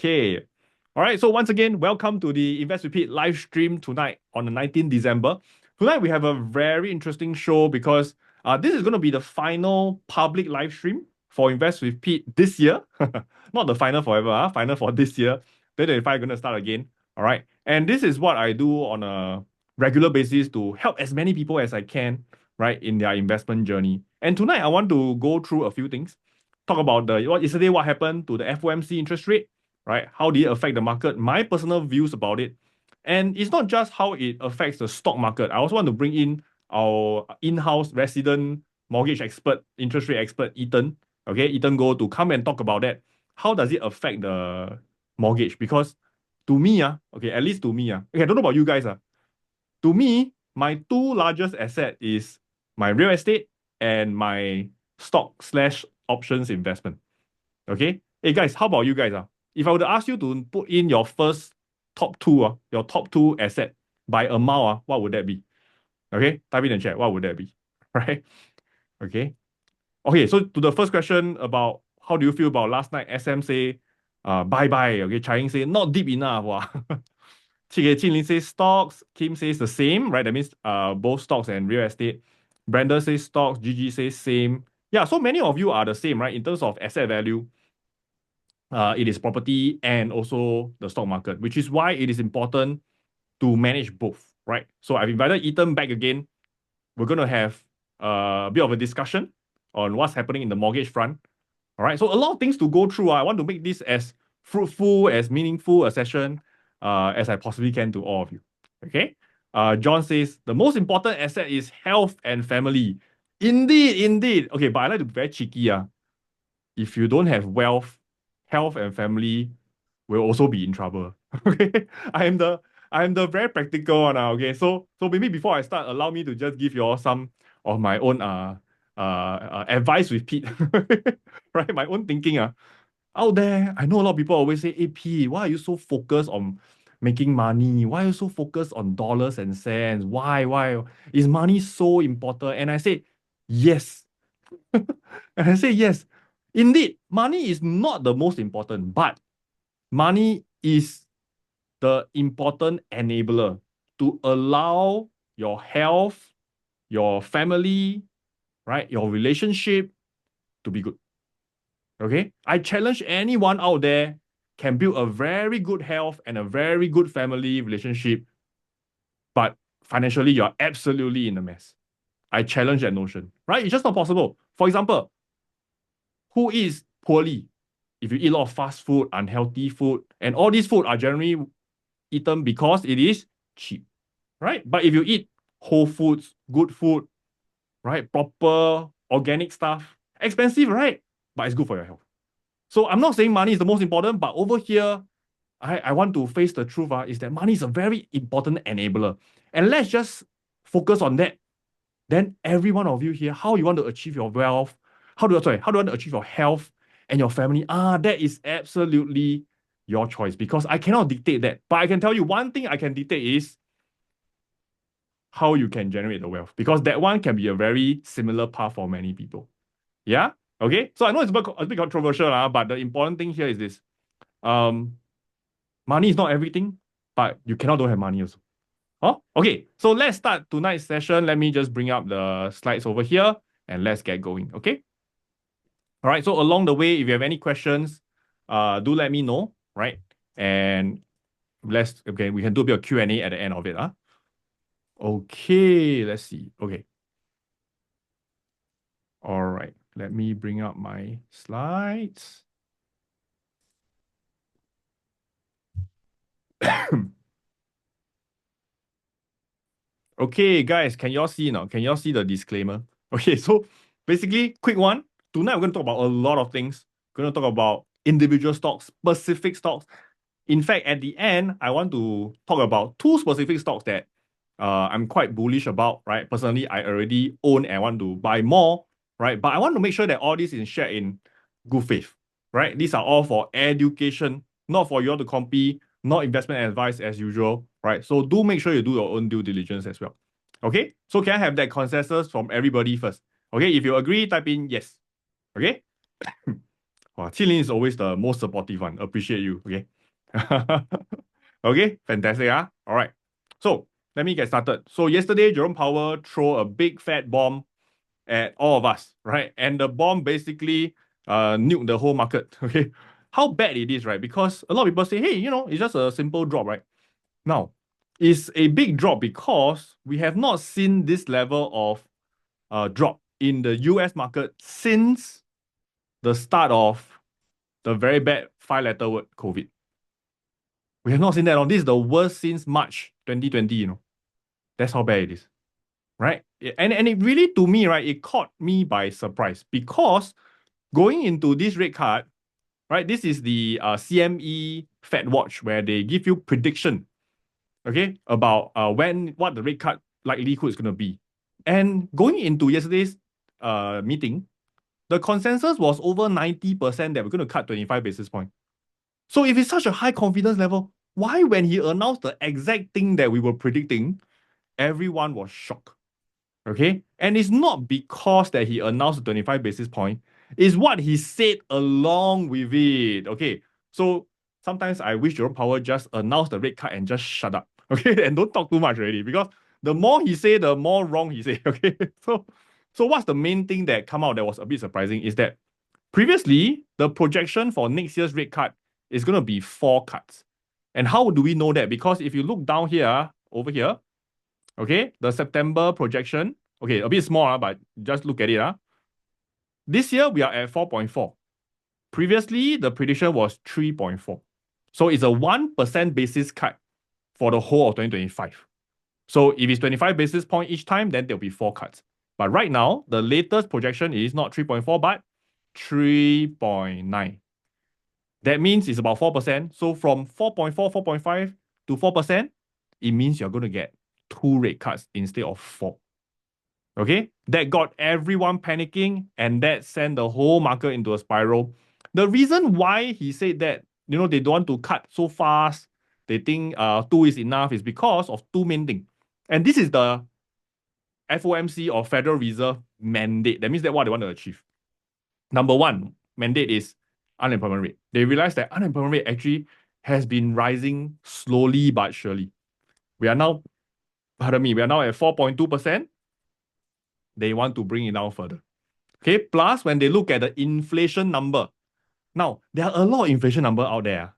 Okay. All right. So once again, welcome to the Invest Repeat live stream tonight on the 19th December. Tonight we have a very interesting show because this is going to be the final public live stream for Invest Repeat this year. Not the final forever, final for this year. 2025 going to start again. All right. And this is what I do on a regular basis to help as many people as I can, right, in their investment journey. And tonight I want to go through a few things. Talk about what happened to the FOMC interest rate, right? How did it affect the market? My personal views about it. And it's not just how it affects the stock market. I also want to bring in our in-house resident mortgage expert, interest rate expert, Ethan. Okay, Ethan Go to come and talk about that. How does it affect the mortgage? Because to me, okay, at least to me, okay, I don't know about you guys, to me, my two largest asset is my real estate and my stock slash options investment. Okay. Hey guys, how about you guys? If I were to ask you to put in your first top two, your top two asset by amount, what would that be? Okay, type in the chat. What would that be? Right? Okay. Okay, so to the first question about how do you feel about last night, SM say bye bye. Okay, Chai say not deep enough. Wow. Chin says stocks, Kim says the same, right? That means both stocks and real estate. Brenda says stocks, GG says same. Yeah, so many of you are the same, right? In terms of asset value, it is property and also the stock market, which is why it is important to manage both, right? So I've invited Ethan back again. We're going to have a bit of a discussion on what's happening in the mortgage front. All right. So a lot of things to go through. I want to make this as fruitful, as meaningful a session as I possibly can to all of you. Okay. John says the most important asset is health and family. Indeed, indeed. Okay, but I like to be very cheeky. If you don't have wealth, health and family will also be in trouble. Okay. I am the very practical one. Okay. So maybe before I start, allow me to just give you all some of my own advice with Pete. Right? My own thinking. Out there, I know a lot of people always say, hey Pete, why are you so focused on making money? Why are you so focused on dollars and cents? Why? Why? Is money so important? And I say, yes. And I say, yes. Indeed, money is not the most important, but money is the important enabler to allow your health, your family, right, your relationship to be good. Okay? I challenge anyone out there can build a very good health and a very good family relationship, but financially you're absolutely in a mess. I challenge that notion, right? It's just not possible. For example, who eats poorly? If you eat a lot of fast food, unhealthy food, and all these food are generally eaten because it is cheap, right? But if you eat whole foods, good food, right, proper organic stuff, expensive, right? But it's good for your health. So I'm not saying money is the most important, but over here, I want to face the truth is that money is a very important enabler. And let's just focus on that. Then every one of you here, how you want to achieve your wealth, how do you want to achieve your health and your family? That is absolutely your choice because I cannot dictate that. But I can tell you one thing I can dictate is how you can generate the wealth because that one can be a very similar path for many people. Yeah. Okay. So I know it's a bit controversial, but the important thing here is this. Money is not everything, but you cannot don't have money also. Oh, okay. So let's start tonight's session. Let me just bring up the slides over here and let's get going. Okay. All right. So along the way, if you have any questions, do let me know. Right. And we can do a bit of Q&A at the end of it. Okay. Let's see. Okay. All right. Let me bring up my slides. Okay, guys, can y'all see now? Can y'all see the disclaimer? Okay, so basically, quick one. Tonight we're going to talk about a lot of things. We're going to talk about individual stocks, specific stocks. In fact, at the end, I want to talk about two specific stocks that I'm quite bullish about, right? Personally, I already own and want to buy more, right? But I want to make sure that all this is shared in good faith, right? These are all for education, not for you all to compete, not investment advice as usual, right? So do make sure you do your own due diligence as well. Okay? So can I have that consensus from everybody first? Okay, if you agree, type in yes. Okay? Wow, Qilin is always the most supportive one. Appreciate you. Okay. Okay, fantastic. All right. So let me get started. So yesterday, Jerome Powell threw a big fat bomb at all of us, right? And the bomb basically nuked the whole market. Okay. How bad it is, right? Because a lot of people say, hey, it's just a simple drop, right? Now, it's a big drop because we have not seen this level of drop in the US market since the start of the very bad five-letter word COVID. We have not seen that. This is the worst since March 2020. That's how bad it is, right? And it really, to me, right, it caught me by surprise because going into this rate card, right, this is the CME Fed Watch where they give you prediction, okay, about what the rate cut likelihood is going to be. And going into yesterday's meeting, the consensus was over 90% that we're going to cut 25 basis points. So if it's such a high confidence level, why when he announced the exact thing that we were predicting, everyone was shocked? Okay. And it's not because that he announced the 25 basis point, it's what he said along with it. Okay. So sometimes I wish Jerome Powell just announced the rate cut and just shut up. Okay. And don't talk too much already because the more he say, the more wrong he say. Okay. So what's the main thing that come out that was a bit surprising is that previously the projection for next year's rate cut is going to be 4 cuts. And how do we know that? Because if you look down here, over here, okay, the September projection, okay, a bit small, but just look at it. This year, we are at 4.4. Previously, the prediction was 3.4. So it's a 1% basis cut for the whole of 2025. So if it's 25 basis point each time, then there'll be 4 cuts. But right now, the latest projection is not 3.4, but 3.9. That means it's about 4%. So from 4.4, 4.5 to 4%, it means you're going to get 2 rate cuts instead of 4. Okay, that got everyone panicking and that sent the whole market into a spiral. The reason why he said that, they don't want to cut so fast, they think 2 is enough, is because of 2 main things. And this is the FOMC or Federal Reserve mandate. That means that what they want to achieve. Number 1 mandate is unemployment rate. They realize that unemployment rate actually has been rising slowly but surely. We are now at 4.2%. They want to bring it down further. Okay, plus when they look at the inflation number, now there are a lot of inflation number out there,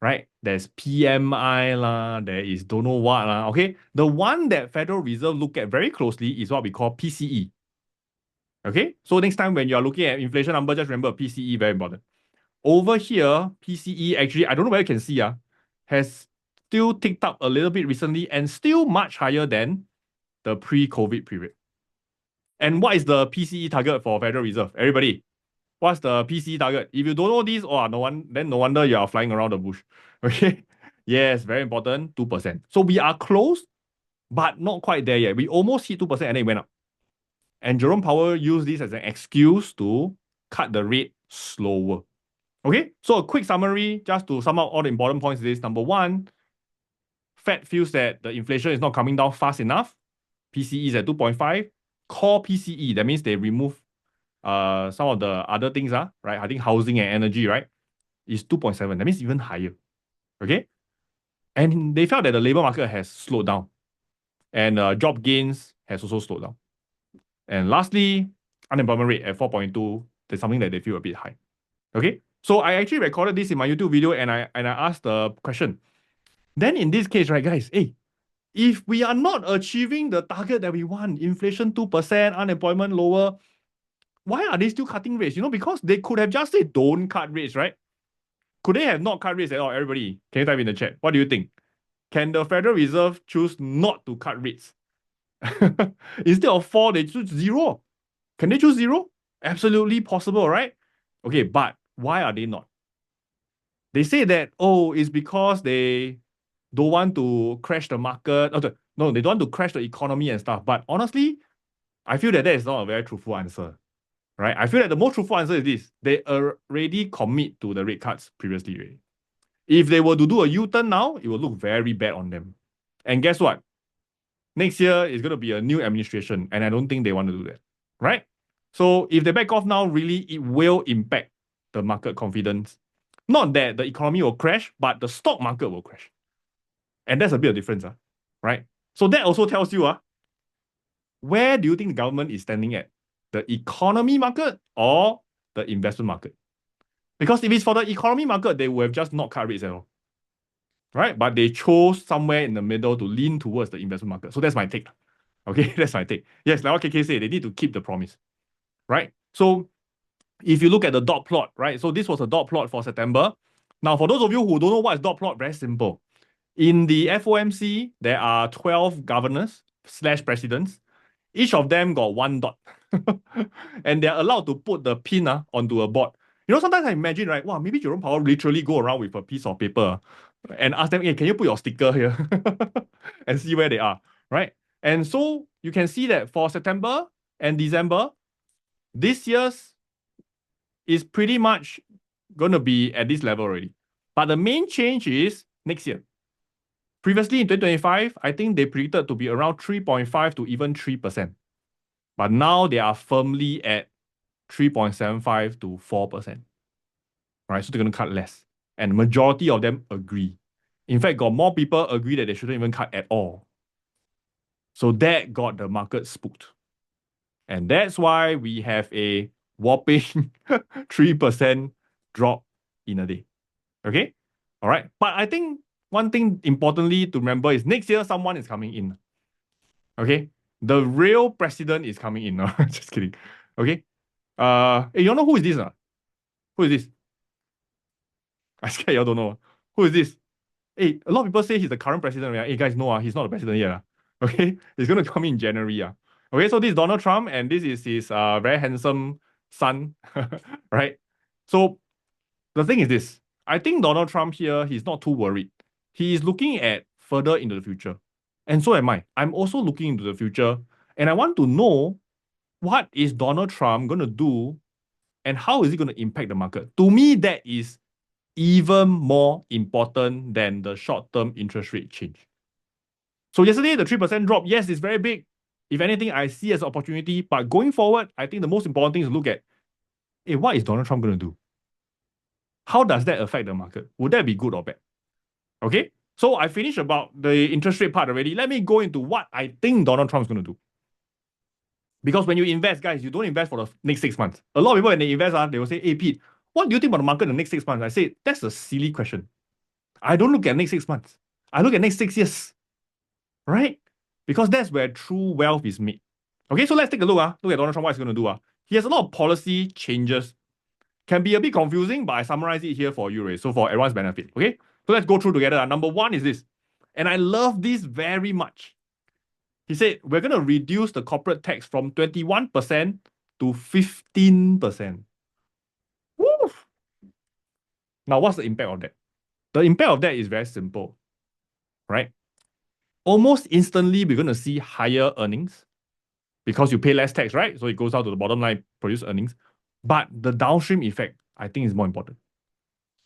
right? There's PMI lah, there is don't know what lah. Okay, the one that Federal Reserve look at very closely is what we call PCE. Okay, so next time when you are looking at inflation number, just remember PCE very important. Over here, PCE actually, I don't know whether you can see, has still ticked up a little bit recently and still much higher than the pre-COVID period. And what is the PCE target for Federal Reserve? Everybody, what's the PCE target? If you don't know this, no wonder you are flying around the bush. Okay. Yes, very important, 2%. So we are close, but not quite there yet. We almost hit 2% and then it went up. And Jerome Powell used this as an excuse to cut the rate slower. Okay, so a quick summary, just to sum up all the important points is number 1, Fed feels that the inflation is not coming down fast enough. PCE is at 2.5. Core PCE, that means they remove some of the other things, right? I think housing and energy, right, is 2.7. That means even higher. Okay? And they felt that the labor market has slowed down. And job gains has also slowed down. And lastly, unemployment rate at 4.2, that's something that they feel a bit high. Okay? So I actually recorded this in my YouTube video and I asked the question. Then in this case, right, guys, if we are not achieving the target that we want, inflation 2%, unemployment lower, why are they still cutting rates? Because they could have just said don't cut rates, right? Could they have not cut rates at all? Everybody, can you type in the chat? What do you think? Can the Federal Reserve choose not to cut rates? Instead of 4, they choose 0. Can they choose 0? Absolutely possible, right? Okay, but why are they not? They say that, it's because they don't want to crash the market. No, they don't want to crash the economy and stuff. But honestly, I feel that is not a very truthful answer, right? I feel that the most truthful answer is this. They already commit to the rate cuts previously already. If they were to do a U-turn now, it will look very bad on them. And guess what? Next year is going to be a new administration, and I don't think they want to do that, right? So if they back off now, really, it will impact the market confidence. Not that the economy will crash, but the stock market will crash. And that's a bit of difference, right? So that also tells you, where do you think the government is standing at? The economy market or the investment market? Because if it's for the economy market, they would have just not cut rates at all, right? But they chose somewhere in the middle to lean towards the investment market. So that's my take. Okay, that's my take. Yes, like what KK said, they need to keep the promise, right? So if you look at the dot plot, right? So this was a dot plot for September. Now, for those of you who don't know what is dot plot, very simple. In the FOMC, there are 12 governors slash presidents. Each of them got one dot. And they're allowed to put the pin onto a board. You know, sometimes I imagine, right? Wow, maybe Jerome Powell literally go around with a piece of paper and ask them, hey, can you put your sticker here? And see where they are, right? And so you can see that for September and December, this year's is pretty much going to be at this level already. But the main change is next year. Previously in 2025, I think they predicted to be around 3.5 to even 3%. But now they are firmly at 3.75 to 4%. Right? So they're going to cut less. And the majority of them agree. In fact, got more people agree that they shouldn't even cut at all. So that got the market spooked. And that's why we have a whopping 3% drop in a day. Okay? All right. But I think one thing importantly to remember is next year someone is coming in. Okay? The real president is coming in. Just kidding. Okay? Hey, you know who is this? Who is this? I scared y'all don't know. Who is this? Hey, a lot of people say he's the current president. Right? Hey guys, no, he's not the president yet. Okay? He's gonna come in January. Okay, so this is Donald Trump, and this is his very handsome son. Right? So the thing is this. I think Donald Trump here, he's not too worried. He is looking at further into the future. And so am I. I'm also looking into the future. And I want to know, what is Donald Trump going to do and how is it going to impact the market? To me, that is even more important than the short-term interest rate change. So yesterday, the 3% drop, yes, it's very big. If anything, I see as an opportunity. But going forward, I think the most important thing is to look at, hey, what is Donald Trump going to do? How does that affect the market? Would that be good or bad? Okay, so I finished about the interest rate part already. Let me go into what I think Donald Trump's going to do. Because when you invest, guys, you don't invest for the next 6 months. A lot of people, when they invest, they will say, hey, Pete, what do you think about the market in the next 6 months? I say, that's a silly question. I don't look at next 6 months. I look at next 6 years. Right? Because that's where true wealth is made. Okay, so let's take a look. Look at Donald Trump, what he's going to do. He has a lot of policy changes. Can be a bit confusing, but I summarize it here for you, right? So for everyone's benefit. Okay? So let's go through together. Number one is this. And I love this very much. He said, we're going to reduce the corporate tax from 21% to 15%. Woo! Now, what's the impact of that? The impact of that is very simple, right? Almost instantly, we're going to see higher earnings because you pay less tax, right? So it goes out to the bottom line, produce earnings. But the downstream effect, I think, is more important.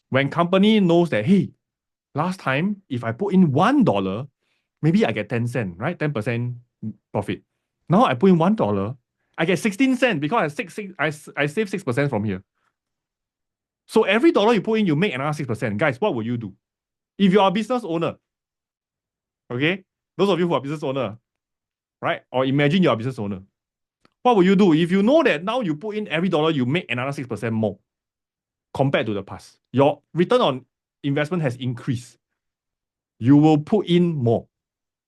When company knows that, hey, last time, if I put in $1, maybe I get 10 cents, right? 10% profit. Now I put in $1, I get 16 cents because I save 6% from here. So every dollar you put in, you make another 6%. Guys, what will you do? If you are a business owner, okay? Those of you who are business owner, right? Or imagine you're a business owner. What will you do? If you know that now you put in every dollar, you make another 6% more compared to the past. Your return on investment has increased. You will put in more,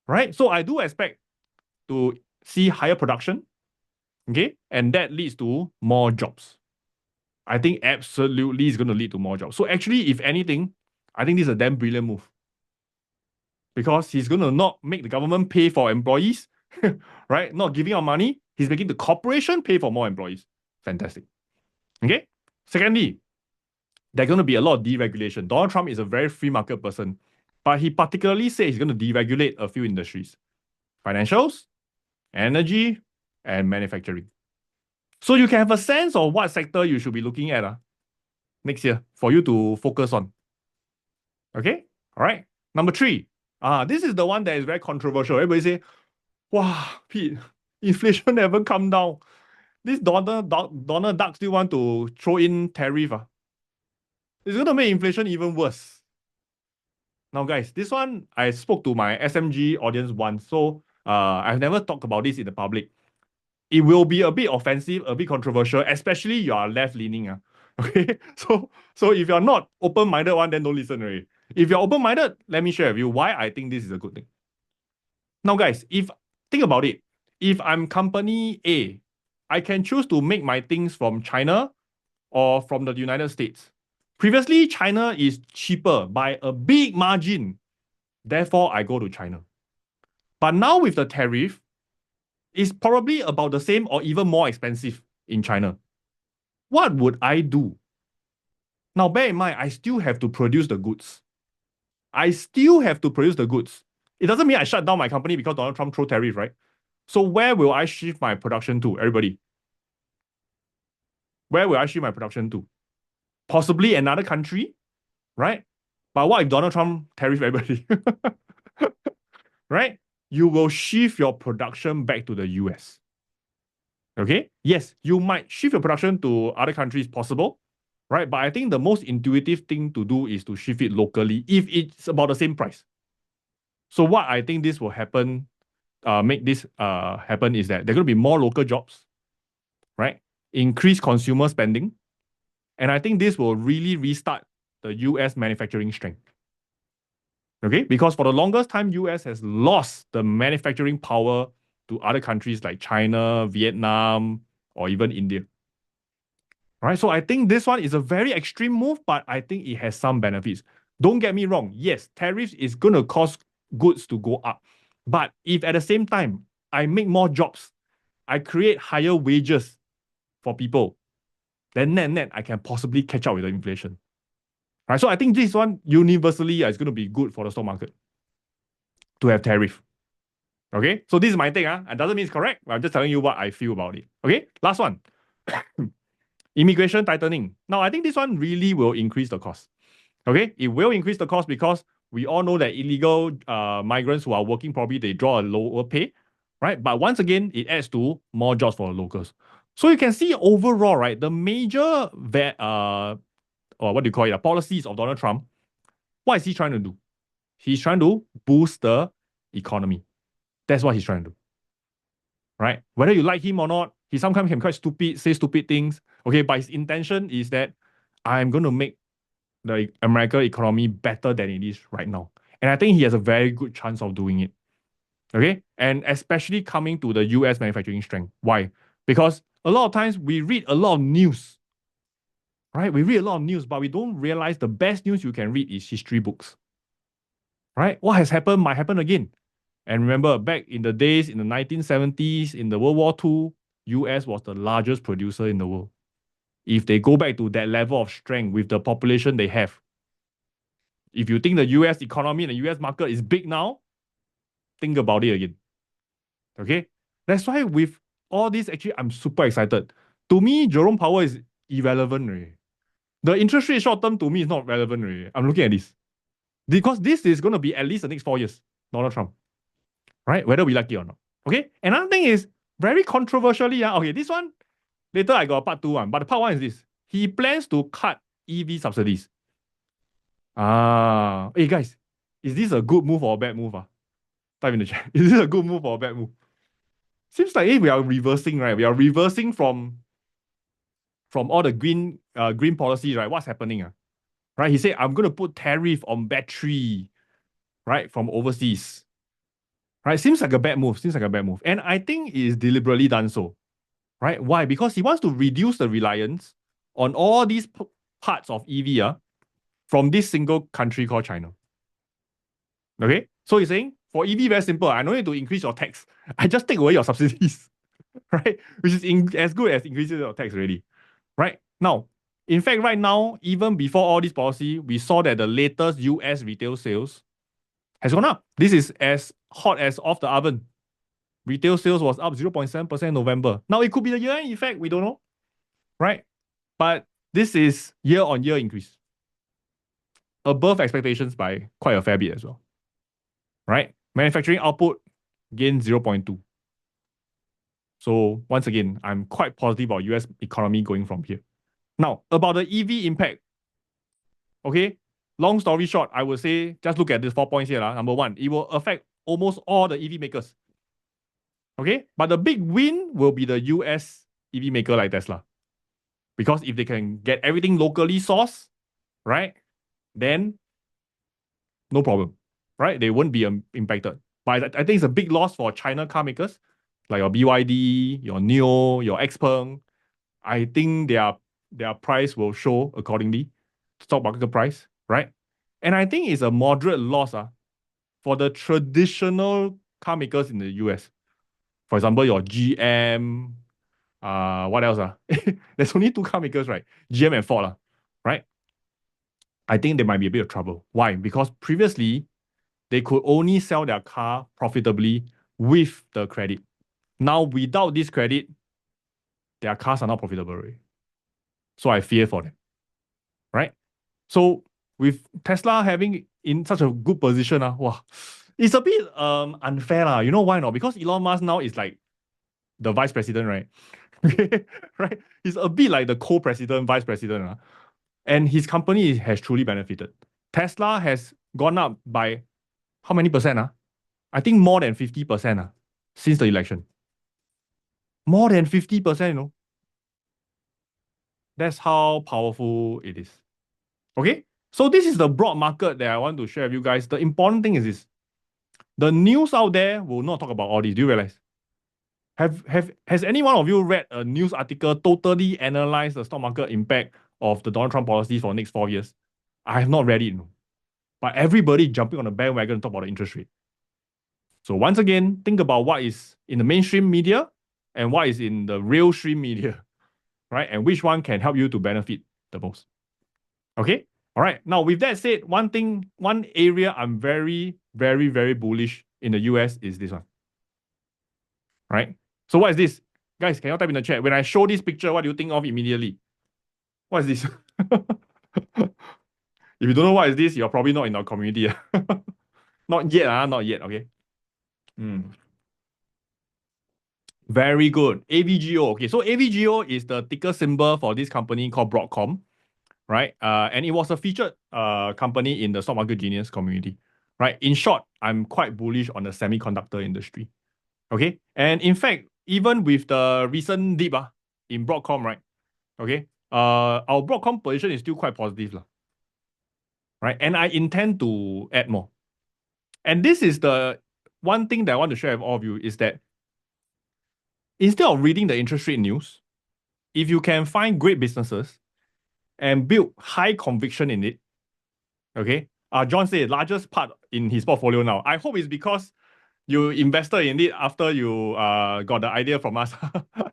right? So I do expect to see higher production, okay? And that leads to more jobs. I think absolutely is going to lead to more jobs. So actually, if anything, I think this is a damn brilliant move. Because he's going to not make the government pay for employees, right? Not giving out money. He's making the corporation pay for more employees. Fantastic. Okay? Secondly, there's going to be a lot of deregulation. Donald Trump is a very free market person, but he particularly said he's going to deregulate a few industries. Financials, energy, and manufacturing. So you can have a sense of what sector you should be looking at next year for you to focus on. Okay? All right. Number 3. This is the one that is very controversial. Everybody say, wow, Pete, inflation never come down. This Donald Duck still want to throw in tariff. It's going to make inflation even worse. Now, guys, this one I spoke to my SMG audience once, so I've never talked about this in the public. It will be a bit offensive, a bit controversial, especially you are left leaning. Okay, so if you're not open minded one, then don't listen. Already. If you're open minded, let me share with you why I think this is a good thing. Now, guys, if think about it, if I'm company A, I can choose to make my things from China or from the United States. Previously, China is cheaper by a big margin. Therefore, I go to China. But now with the tariff, it's probably about the same or even more expensive in China. What would I do? Now, bear in mind, I still have to produce the goods. I still have to produce the goods. It doesn't mean I shut down my company because Donald Trump threw tariff, right? So where will I shift my production to, everybody? Where will I shift my production to? Possibly another country, right? But what if Donald Trump tariff everybody? Right? You will shift your production back to the US. Okay? Yes, you might shift your production to other countries, possible, right? But I think the most intuitive thing to do is to shift it locally if it's about the same price. So what I think this will happen, make this happen is that there are going to be more local jobs, right? Increase consumer spending. And I think this will really restart the US manufacturing strength. Okay? Because for the longest time, US has lost the manufacturing power to other countries like China, Vietnam, or even India. All right, so I think this one is a very extreme move, but I think it has some benefits. Don't get me wrong. Yes, tariffs is going to cause goods to go up. But if at the same time, I make more jobs, I create higher wages for people, then net, I can possibly catch up with the inflation. Right, so I think this one universally is going to be good for the stock market to have tariff. Okay, so this is my take. It doesn't mean it's correct. I'm just telling you what I feel about it. Okay, last one. Immigration tightening. Now, I think this one really will increase the cost. Okay, it will increase the cost because we all know that illegal migrants who are working probably they draw a lower pay, right? But once again, it adds to more jobs for locals. So you can see overall, right, the major or what do you call it, policies of Donald Trump. What is he trying to do? He's trying to boost the economy. That's what he's trying to do. Right? Whether you like him or not, he sometimes can quite stupid, say stupid things. Okay, but his intention is that I'm going to make the American economy better than it is right now. And I think he has a very good chance of doing it. Okay? And especially coming to the US manufacturing strength. Why? Because a lot of times we read a lot of news. Right? We read a lot of news, but we don't realize the best news you can read is history books. Right? What has happened might happen again. And remember, back in the days in the 1970s, in the World War II, US was the largest producer in the world. If they go back to that level of strength with the population they have, if you think the US economy and the US market is big now, think about it again. Okay? That's why with all this, actually, I'm super excited. To me, Jerome Powell is irrelevant. Really. The interest rate short term to me is not relevant. Really. I'm looking at this. Because this is going to be at least the next 4 years, Donald Trump. Right? Whether we like it or not. Okay? Another thing is, very controversially, okay, this one, later I got a part 2 one, but the part 1 is this. He plans to cut EV subsidies. Hey guys, is this a good move or a bad move? Type in the chat. Is this a good move or a bad move? Seems like we are reversing, right? We are reversing from all the green policies, right? What's happening? Right? He said, I'm going to put tariff on battery, right, from overseas. Right? Seems like a bad move. And I think it is deliberately done so. Right? Why? Because he wants to reduce the reliance on all these parts of EV from this single country called China. Okay? So he's saying, for EV, very simple. I don't need to increase your tax. I just take away your subsidies. Right? Which is as good as increasing your tax already. Right? Now, in fact, right now, even before all this policy, we saw that the latest US retail sales has gone up. This is as hot as off the oven. Retail sales was up 0.7% in November. Now, it could be the year-end effect. We don't know. Right? But this is year-on-year increase. Above expectations by quite a fair bit as well. Right? Manufacturing output gained 0.2. So once again, I'm quite positive about US economy going from here. Now, about the EV impact. Okay. Long story short, I would say just look at these 4 points here. Number one, it will affect almost all the EV makers. Okay. But the big win will be the US EV maker like Tesla. Because if they can get everything locally sourced, right, then no problem. Right? They won't be impacted. But I think it's a big loss for China car makers, like your BYD, your NIO, your XPeng. I think their price will show accordingly, stock market price, right? And I think it's a moderate loss for the traditional car makers in the US. For example, your GM, what else? There's only two car makers, right? GM and Ford, right? I think they might be a bit of trouble. Why? Because previously they could only sell their car profitably with the credit. Now, without this credit, their cars are not profitable already. So I fear for them, right? So with Tesla having in such a good position, wow, it's a bit unfair. You know why not? Because Elon Musk now is like the vice president, right? Right? He's a bit like the co-president, vice president. And his company has truly benefited. Tesla has gone up by how many percent? I think more than 50% since the election. More than 50%, That's how powerful it is. Okay? So this is the broad market that I want to share with you guys. The important thing is this. The news out there will not talk about all this. Do you realize? Has any one of you read a news article totally analyze the stock market impact of the Donald Trump policies for the next 4 years? I have not read it. But everybody jumping on the bandwagon to talk about the interest rate. So once again, think about what is in the mainstream media and what is in the real stream media, right? And which one can help you to benefit the most. Okay? All right. Now, with that said, one area I'm very, very, very bullish in the US is this one. Right? So what is this? Guys, can you type in the chat? When I show this picture, what do you think of immediately? What is this? If you don't know what is this, you're probably not in our community. Not yet, not yet, okay? Very good. AVGO. Okay, so AVGO is the ticker symbol for this company called Broadcom, right? And it was a featured company in the Stock Market Genius community, right? In short, I'm quite bullish on the semiconductor industry. Okay, and in fact, even with the recent dip in Broadcom, right? Okay, our Broadcom position is still quite positive, right? And I intend to add more. And this is the one thing that I want to share with all of you is that instead of reading the interest rate news, if you can find great businesses and build high conviction in it, okay? John said largest part in his portfolio now. I hope it's because you invested in it after you got the idea from us.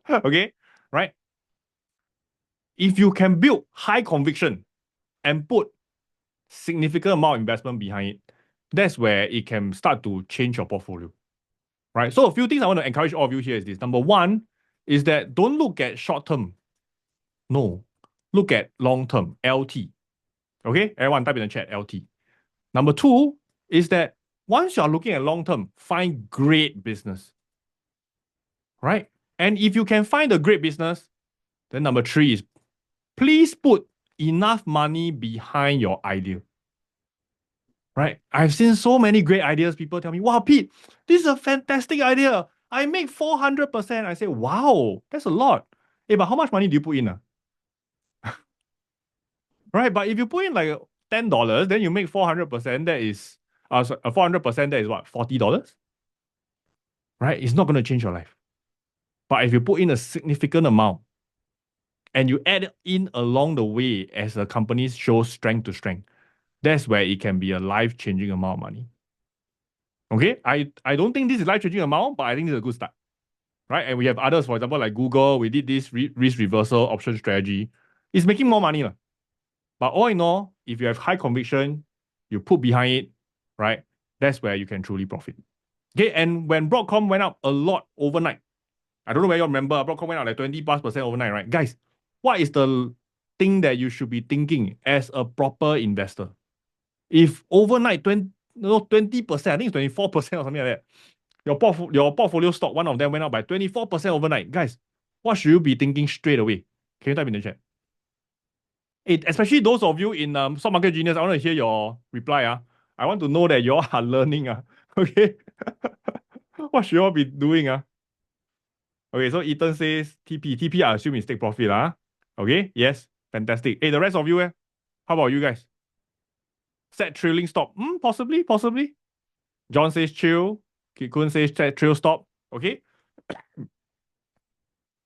Okay? Right? If you can build high conviction and put significant amount of investment behind it, that's where it can start to change your portfolio. Right? So a few things I want to encourage all of you here is this. Number one is that don't look at short term. No. Look at long term, LT. Okay? Everyone type in the chat, LT. Number two is that once you're looking at long term, find great business. Right? And if you can find a great business, then number three is please put enough money behind your idea. Right? I've seen so many great ideas. People tell me, wow, Pete, this is a fantastic idea. I make 400%. I say, wow, that's a lot. Hey, but how much money do you put in? Right? But if you put in like $10, then you make 400%. That is 400%. That is what, $40? Right? It's not going to change your life. But if you put in a significant amount and you add in along the way as the company shows strength to strength, that's where it can be a life-changing amount of money. Okay? I don't think this is life-changing amount, but I think it's a good start. Right? And we have others, for example, like Google, we did this risk reversal option strategy. It's making more money. But all in all, if you have high conviction, you put behind it, right? That's where you can truly profit. Okay, and when Broadcom went up a lot overnight, I don't know whether you remember, Broadcom went up like 20+% overnight, right? Guys, what is the thing that you should be thinking as a proper investor? If overnight 20%, I think it's 24% or something like that, your portfolio stock, one of them went up by 24% overnight. Guys, what should you be thinking straight away? Can you type in the chat? Especially those of you in stock market genius, I want to hear your reply. I want to know that you all are learning. Okay. What should you all be doing? Okay, so Ethan says TP. TP, I assume is take profit. Okay, yes. Fantastic. Hey, the rest of you, how about you guys? Set trailing stop. Possibly, possibly. John says chill. Kikun says set trail stop. Okay.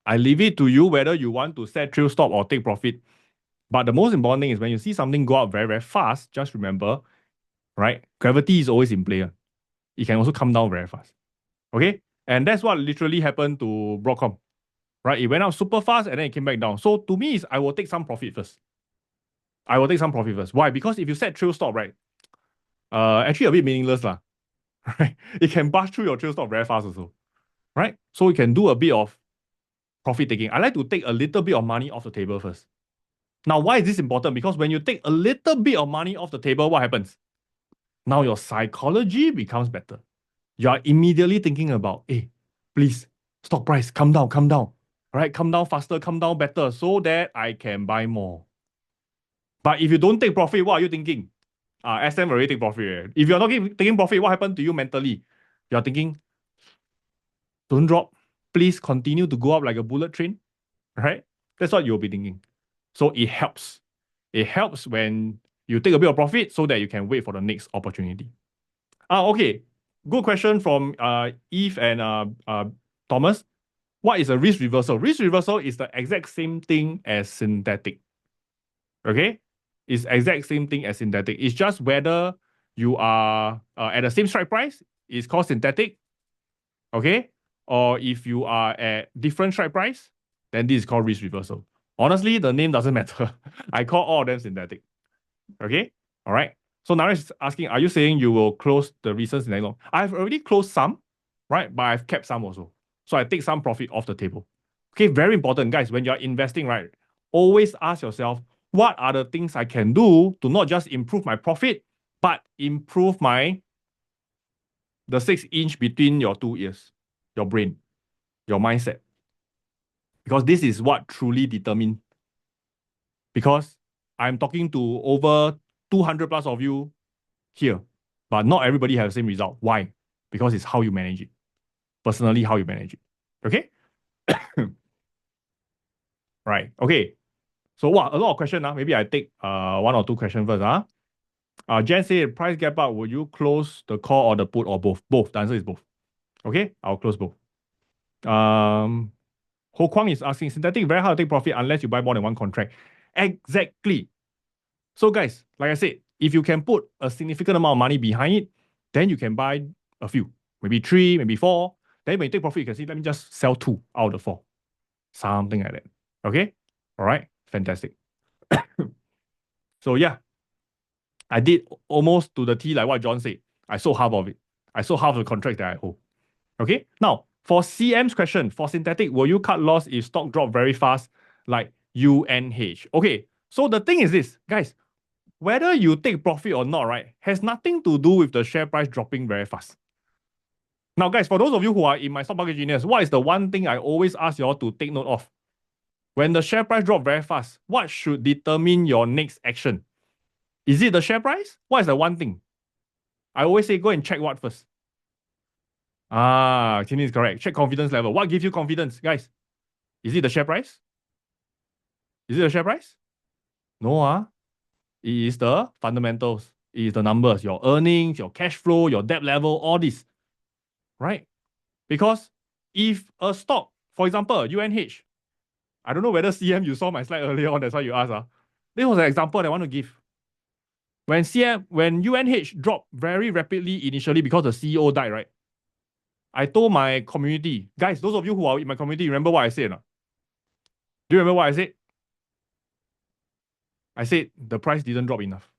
I leave it to you whether you want to set trail stop or take profit. But the most important thing is when you see something go up very, very fast, just remember, right? Gravity is always in play. It can also come down very fast. Okay? And that's what literally happened to Broadcom. Right? It went up super fast and then it came back down. So to me, I will take some profit first. I will take some profit first. Why? Because if you set trail stop, right? Actually a bit meaningless, lah. Right? It can bust through your trail stop very fast also. Right? So you can do a bit of profit taking. I like to take a little bit of money off the table first. Now, why is this important? Because when you take a little bit of money off the table, what happens? Now your psychology becomes better. You are immediately thinking about, hey, please, stock price, come down, come down. Right? Come down faster, come down better so that I can buy more. But if you don't take profit, what are you thinking? SM already take profit. If you're not taking profit, what happened to you mentally? You're thinking, don't drop. Please continue to go up like a bullet train. Right? That's what you'll be thinking. So it helps. It helps when you take a bit of profit so that you can wait for the next opportunity. Okay. Good question from Eve and Thomas. What is a risk reversal? Risk reversal is the exact same thing as synthetic. Okay? It's exact same thing as synthetic. It's just whether you are at the same strike price, it's called synthetic. Okay? Or if you are at different strike price, then this is called risk reversal. Honestly, the name doesn't matter. I call all of them synthetic. Okay? All right. So Naresh is asking, are you saying you will close the recent synthetic long? I've already closed some, right? But I've kept some also. So I take some profit off the table. Okay, very important, guys. When you're investing, right? Always ask yourself, what are the things I can do to not just improve my profit, but improve the 6 inch between your two ears, your brain, your mindset. Because this is what truly determines. Because I'm talking to over 200 plus of you here, but not everybody has the same result. Why? Because it's how you manage it. Personally, how you manage it. Okay? Right. Okay. So what? A lot of questions. Maybe I take one or two questions first. Jen said, price gap up, will you close the call or the put or both? Both. The answer is both. Okay? I'll close both. Ho Kwang is asking, synthetic very hard to take profit unless you buy more than one contract. Exactly. So guys, like I said, if you can put a significant amount of money behind it, then you can buy a few, maybe 3, maybe 4. Then when you take profit, you can see, let me just sell 2 out of the 4. Something like that. Okay? All right. Fantastic. So yeah, I did almost to the T like what John said. I sold half of it. I sold half of the contract that I hold. Okay? Now, for CM's question, for synthetic, will you cut loss if stock drop very fast like UNH? Okay, so the thing is this, guys, whether you take profit or not, right, has nothing to do with the share price dropping very fast. Now, guys, for those of you who are in my stock market genius, what is the one thing I always ask you all to take note of? When the share price drop very fast, what should determine your next action? Is it the share price? What is the one thing? I always say go and check what first. Kini is correct. Check confidence level. What gives you confidence, guys? Is it the share price? Is it the share price? No, It is the fundamentals. It is the numbers, your earnings, your cash flow, your debt level, all this. Right? Because if a stock, for example, UNH, I don't know whether CM you saw my slide earlier on, that's why you asked. This was an example that I want to give. When UNH dropped very rapidly initially because the CEO died, right? I told my community, guys, those of you who are in my community, remember what I said? Do you remember what I said? I said the price didn't drop enough.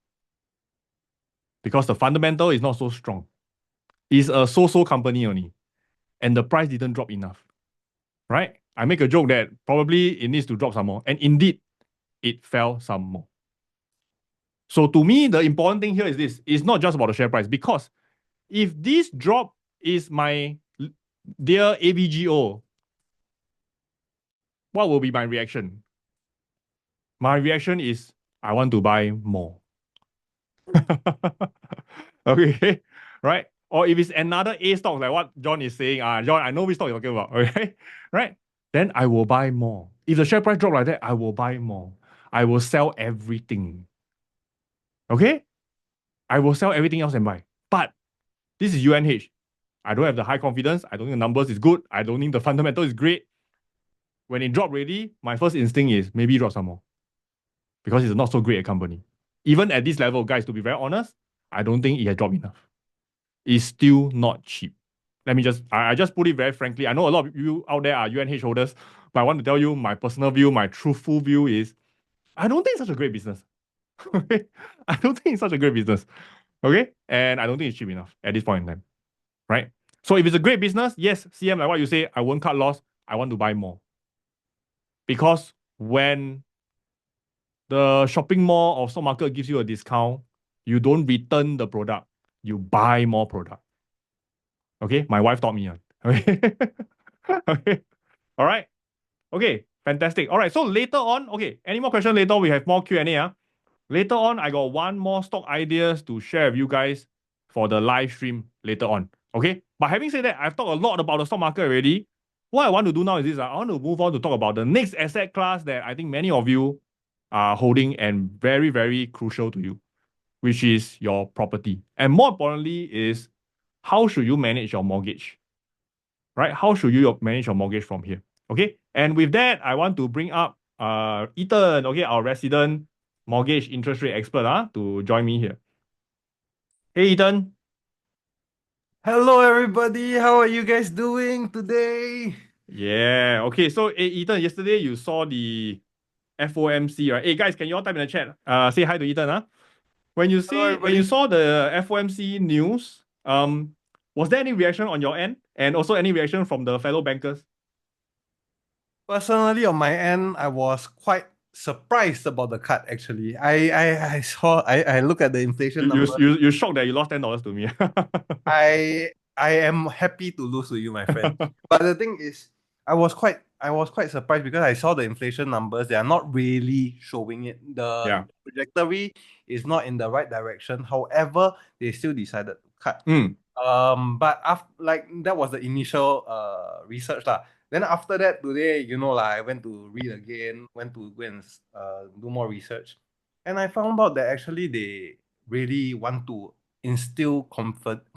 Because the fundamental is not so strong. It's a so-so company only. And the price didn't drop enough. Right? I make a joke that probably it needs to drop some more. And indeed, it fell some more. So to me, the important thing here is this. It's not just about the share price. Because if this drop is my dear AVGO, what will be my reaction? My reaction is I want to buy more. Okay, right? Or if it's another A stock, like what John is saying, John, I know which stock you're talking about, okay? Right? Then I will buy more. If the share price drop like that, I will buy more. I will sell everything. Okay? I will sell everything else and buy. But this is UNH. I don't have the high confidence. I don't think the numbers is good. I don't think the fundamental is great. When it dropped already, my first instinct is maybe drop some more. Because it's not so great a company. Even at this level, guys, to be very honest, I don't think it has dropped enough. It's still not cheap. I just put it very frankly. I know a lot of you out there are UNH holders, but I want to tell you my personal view, my truthful view is I don't think it's such a great business. Okay? I don't think it's such a great business. Okay? And I don't think it's cheap enough at this point in time. Right? So if it's a great business, yes, CM, like what you say, I won't cut loss. I want to buy more. Because when the shopping mall or stock market gives you a discount, you don't return the product, you buy more product. Okay, my wife taught me. Okay, okay, all right, okay, fantastic. All right, so later on, okay, any more questions later? We have more Q&A. Later on, I got one more stock ideas to share with you guys for the live stream later on. Okay, but having said that, I've talked a lot about the stock market already. What I want to do now is this: I want to move on to talk about the next asset class that I think many of you are holding and very, very crucial to you, which is your property. And more importantly, is how should you manage your mortgage? Right? How should you manage your mortgage from here? Okay. And with that, I want to bring up Ethan, okay, our resident mortgage interest rate expert, to join me here. Hey Ethan. Hello, everybody. How are you guys doing today? Yeah. Okay. So hey, Ethan, yesterday you saw the FOMC, right? Hey guys, can you all type in the chat? Say hi to Ethan, Hello, When you everybody. saw the FOMC news, was there any reaction on your end, and also any reaction from the fellow bankers? Personally, on my end, I was quite surprised about the cut. Actually, I look at the inflation number. You shocked that you lost $10 to me. I am happy to lose to you, my friend. But the thing is, I was quite surprised because I saw the inflation numbers. They are not really showing it. The Yeah. trajectory is not in the right direction. However, they still decided to cut. Mm. But after like that was the initial research lah. Then after that today, I went to read again, went to go and do more research, and I found out that actually they really want to instill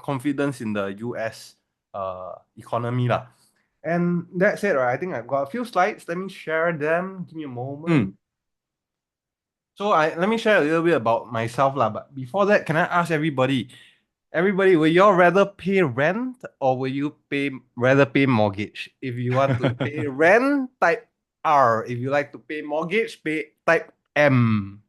confidence in the US economy lah. And that's it, right? I think I've got a few slides. Let me share them. Give me a moment. Mm. So let me share a little bit about myself lah. But before that, can I ask everybody, will you all rather pay rent or will you rather pay mortgage? If you want to pay rent, type R. If you like to pay mortgage, type M.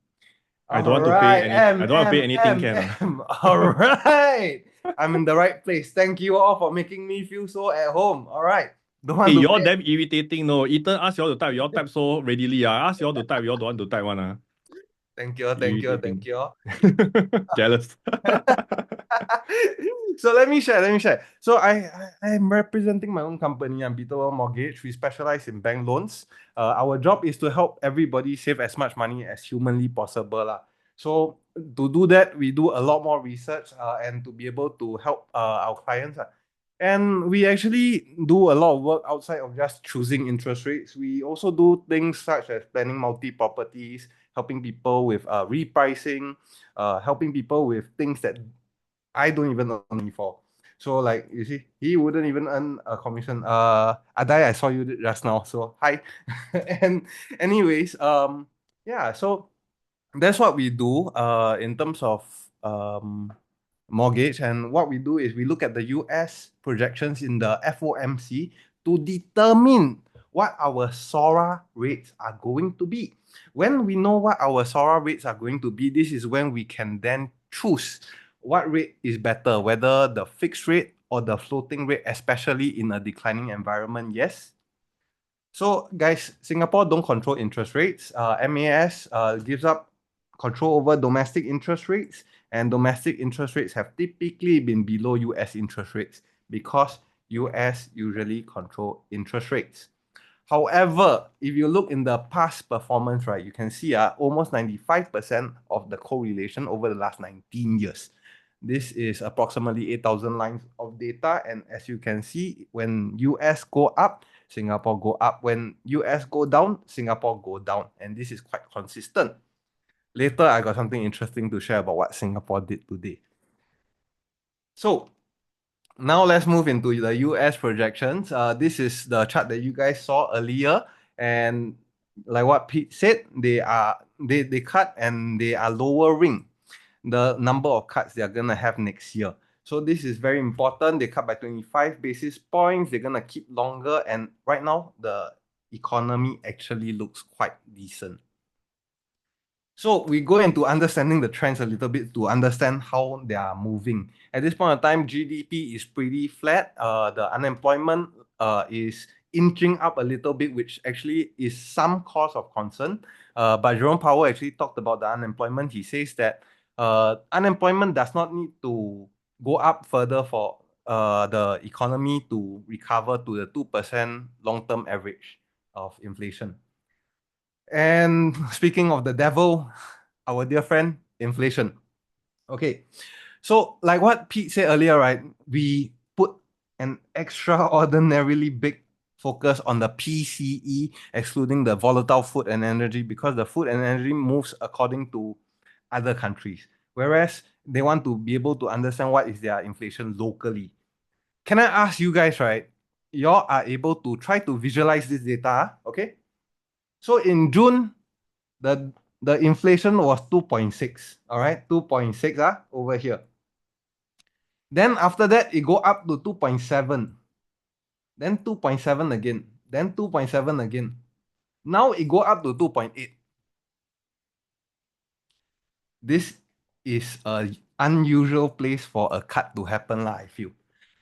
I All don't want to pay right, any. I M, don't want to pay M, anything. M, Can M. All right. I'm in the right place. Thank you all for making me feel so at home. All right. Don't Hey, want to you all pay. damn irritating. No, Ethan ask you all to type. You all type so readily. Ask you all to type. You all don't want to type one. Thank you, thank you, thank Irritating. you. Jealous. So let me share. So I'm representing my own company. I'm B2 Mortgage. We specialize in bank loans. Our job is to help everybody save as much money as humanly possible lah. So to do that, we do a lot more research and to be able to help our clients. And we actually do a lot of work outside of just choosing interest rates. We also do things such as planning multi-properties, helping people with repricing, helping people with things that I don't even earn money for. So like you see, he wouldn't even earn a commission. Adai, I saw you just now. So hi. And anyways, yeah, so that's what we do in terms of mortgage. And what we do is we look at the US projections in the FOMC to determine what our SORA rates are going to be. When we know what our SORA rates are going to be, this is when we can then choose what rate is better, whether the fixed rate or the floating rate, especially in a declining environment. Yes. So, guys, Singapore don't control interest rates. MAS gives up control over domestic interest rates, and domestic interest rates have typically been below US interest rates because US usually control interest rates. However, if you look in the past performance, right, you can see almost 95% of the correlation over the last 19 years. This is approximately 8,000 lines of data. And as you can see, when US go up, Singapore go up. When US go down, Singapore go down. And this is quite consistent. Later, I got something interesting to share about what Singapore did today. So now let's move into the US projections. This is the chart that you guys saw earlier. And like what Pete said, they cut and they are lowering the number of cuts they're gonna have next year. So this is very important. They cut by 25 basis points. They're gonna keep longer. And right now, the economy actually looks quite decent. So we go into understanding the trends a little bit to understand how they are moving. At this point of time, GDP is pretty flat. The unemployment is inching up a little bit, which actually is some cause of concern. But Jerome Powell actually talked about the unemployment. He says that unemployment does not need to go up further for the economy to recover to the 2% long-term average of inflation. And speaking of the devil, our dear friend, inflation. Okay, so like what Pete said earlier, right? We put an extraordinarily big focus on the PCE, excluding the volatile food and energy, because the food and energy moves according to other countries. Whereas they want to be able to understand what is their inflation locally. Can I ask you guys, right? Y'all are able to try to visualize this data, okay? So in June, the inflation was 2.6, all right? 2.6 over here. Then after that, it go up to 2.7. Then 2.7 again. Then 2.7 again. Now it go up to 2.8. This is an unusual place for a cut to happen, I feel.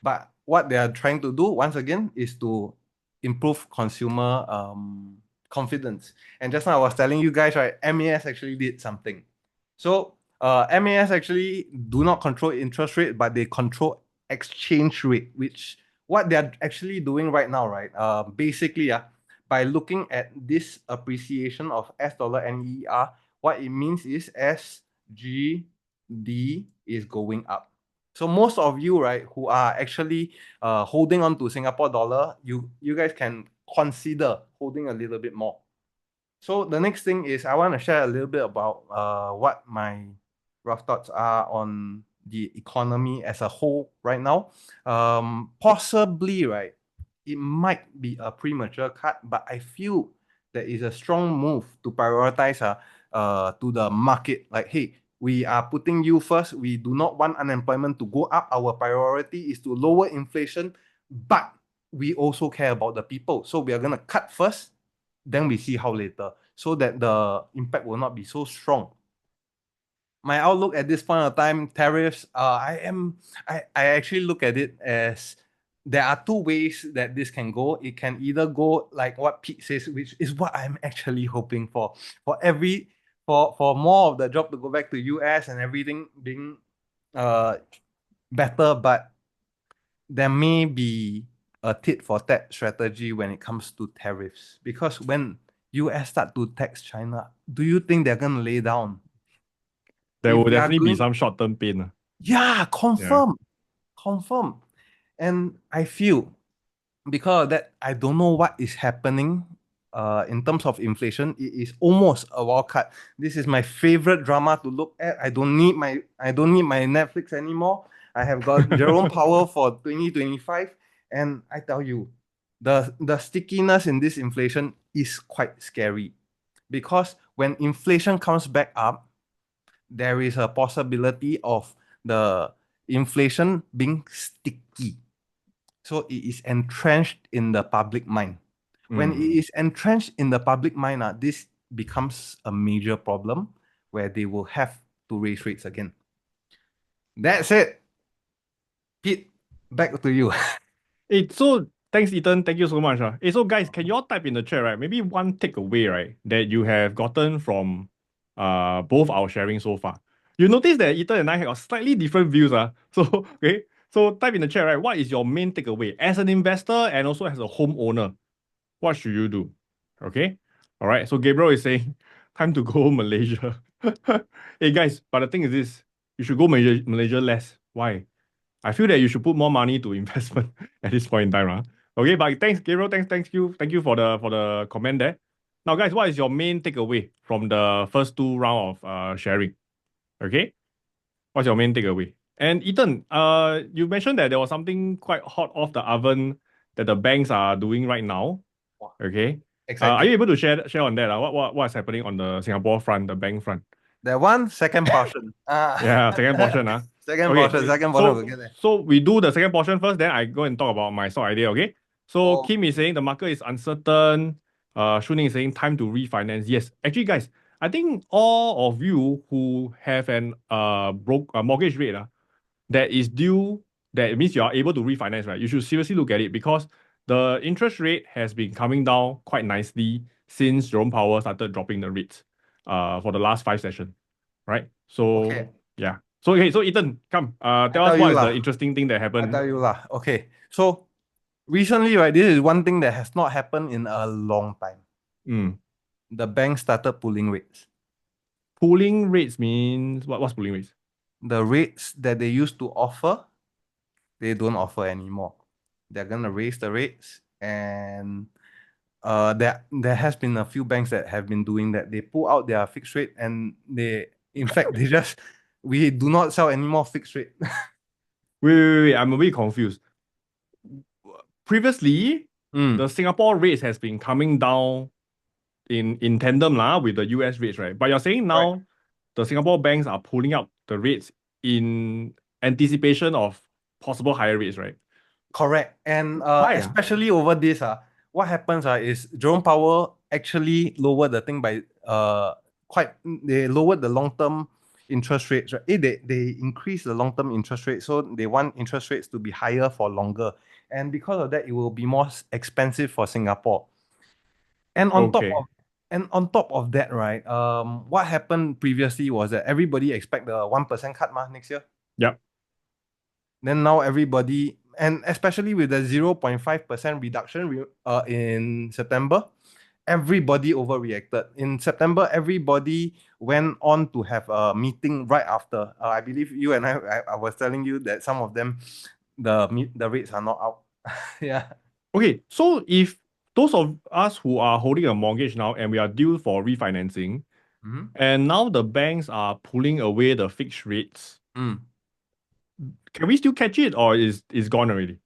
But what they are trying to do, once again, is to improve consumer confidence. And just now I was telling you guys, right, MAS actually did something. So MAS actually do not control interest rate, but they control exchange rate, which what they're actually doing right now, right? Basically, by looking at this appreciation of S dollar NER, what it means is SGD is going up. So most of you, right, who are actually holding on to Singapore dollar, you guys can consider holding a little bit more. So the next thing is I want to share a little bit about what my rough thoughts are on the economy as a whole right now. Possibly, right, it might be a premature cut, but I feel there is a strong move to prioritize to the market. Like, hey, we are putting you first. We do not want unemployment to go up. Our priority is to lower inflation, but we also care about the people. So we are going to cut first, then we see how later, so that the impact will not be so strong. My outlook at this point of time, tariffs, I actually look at it as there are two ways that this can go. It can either go like what Pete says, which is what I'm actually hoping for for more of the job to go back to US and everything being better, but there may be a tit for tat strategy when it comes to tariffs, because when US start to tax China, do you think they're gonna lay down? There If will they are definitely be going, some short-term pain. yeah, Yeah. confirm. And I feel because of that, I don't know what is happening in terms of inflation. It is almost a wild card. This is my favorite drama to look at. I don't need my Netflix anymore. I have got Jerome Powell for 2025, and I tell you, the stickiness in this inflation is quite scary, because when inflation comes back up, there is a possibility of the inflation being sticky. So it is entrenched in the public mind. When it is entrenched in the public mind, this becomes a major problem where they will have to raise rates again. That's it. Pete, back to you. Hey, so thanks, Ethan. Thank you so much. Hey, so guys, can you all type in the chat, right? Maybe one takeaway, right, that you have gotten from both our sharing so far. You notice that Ethan and I have slightly different views. So okay. So type in the chat, right? What is your main takeaway as an investor and also as a homeowner? what should you do? Okay. All right. So Gabriel is saying, time to go Malaysia. Hey guys, but the thing is this, you should go Malaysia less. Why? I feel that you should put more money to investment at this point in time. Okay, but thanks, Gabriel. Thank you for the comment there. Now, guys, what is your main takeaway from the first two round of sharing? Okay, what's your main takeaway? And Ethan, you mentioned that there was something quite hot off the oven that the banks are doing right now. Wow, Okay, are exciting. you able to share on that? What's happening on the Singapore front, the bank front? That one, second portion. Yeah, second portion. Second Okay. portion, second portion, we'll So get there. so we do the second portion first, then I go and talk about my stock idea. Okay. So Oh, Kim is saying the market is uncertain. Shuning is saying time to refinance. Yes, actually, guys, I think all of you who have an mortgage rate that is due, that means you are able to refinance, right? You should seriously look at it because the interest rate has been coming down quite nicely since Jerome Powell started dropping the rates for the last five sessions, right? So okay. yeah. So okay, so Ethan, come, I tell us tell you what is the lah. interesting thing that I happened. tell you lah. Okay. So recently, right, this is one thing that has not happened in a long time. Mm. The bank started pulling rates. Pooling rates means what's pooling rates? The rates that they used to offer, they don't offer anymore. They're gonna raise the rates, and there has been a few banks that have been doing that. They pull out their fixed rate, and in fact, we do not sell any more fixed rate. Wait, I'm a bit confused. Previously, Mm, the Singapore rates has been coming down in tandem with the US rates, right? But you're saying right. now the Singapore banks are pulling up the rates in anticipation of possible higher rates, right? Correct. And Why? especially over this, what happens is Jerome Powell actually lowered the thing by quite they lowered the long-term interest rates, right? They increased the long-term interest rate, so they want interest rates to be higher for longer. And because of that, it will be more expensive for Singapore. And on top Okay. of that, right? What happened previously was that everybody expect the 1% cut next year. Yep. Then now everybody, and especially with the 0.5% reduction in September, everybody overreacted. In September, everybody went on to have a meeting right after. I believe you and I was telling you that some of them, the rates are not out. Yeah. Okay, so if those of us who are holding a mortgage now and we are due for refinancing, Mm-hmm. and now the banks are pulling away the fixed rates, Mm. can we still catch it or is gone already?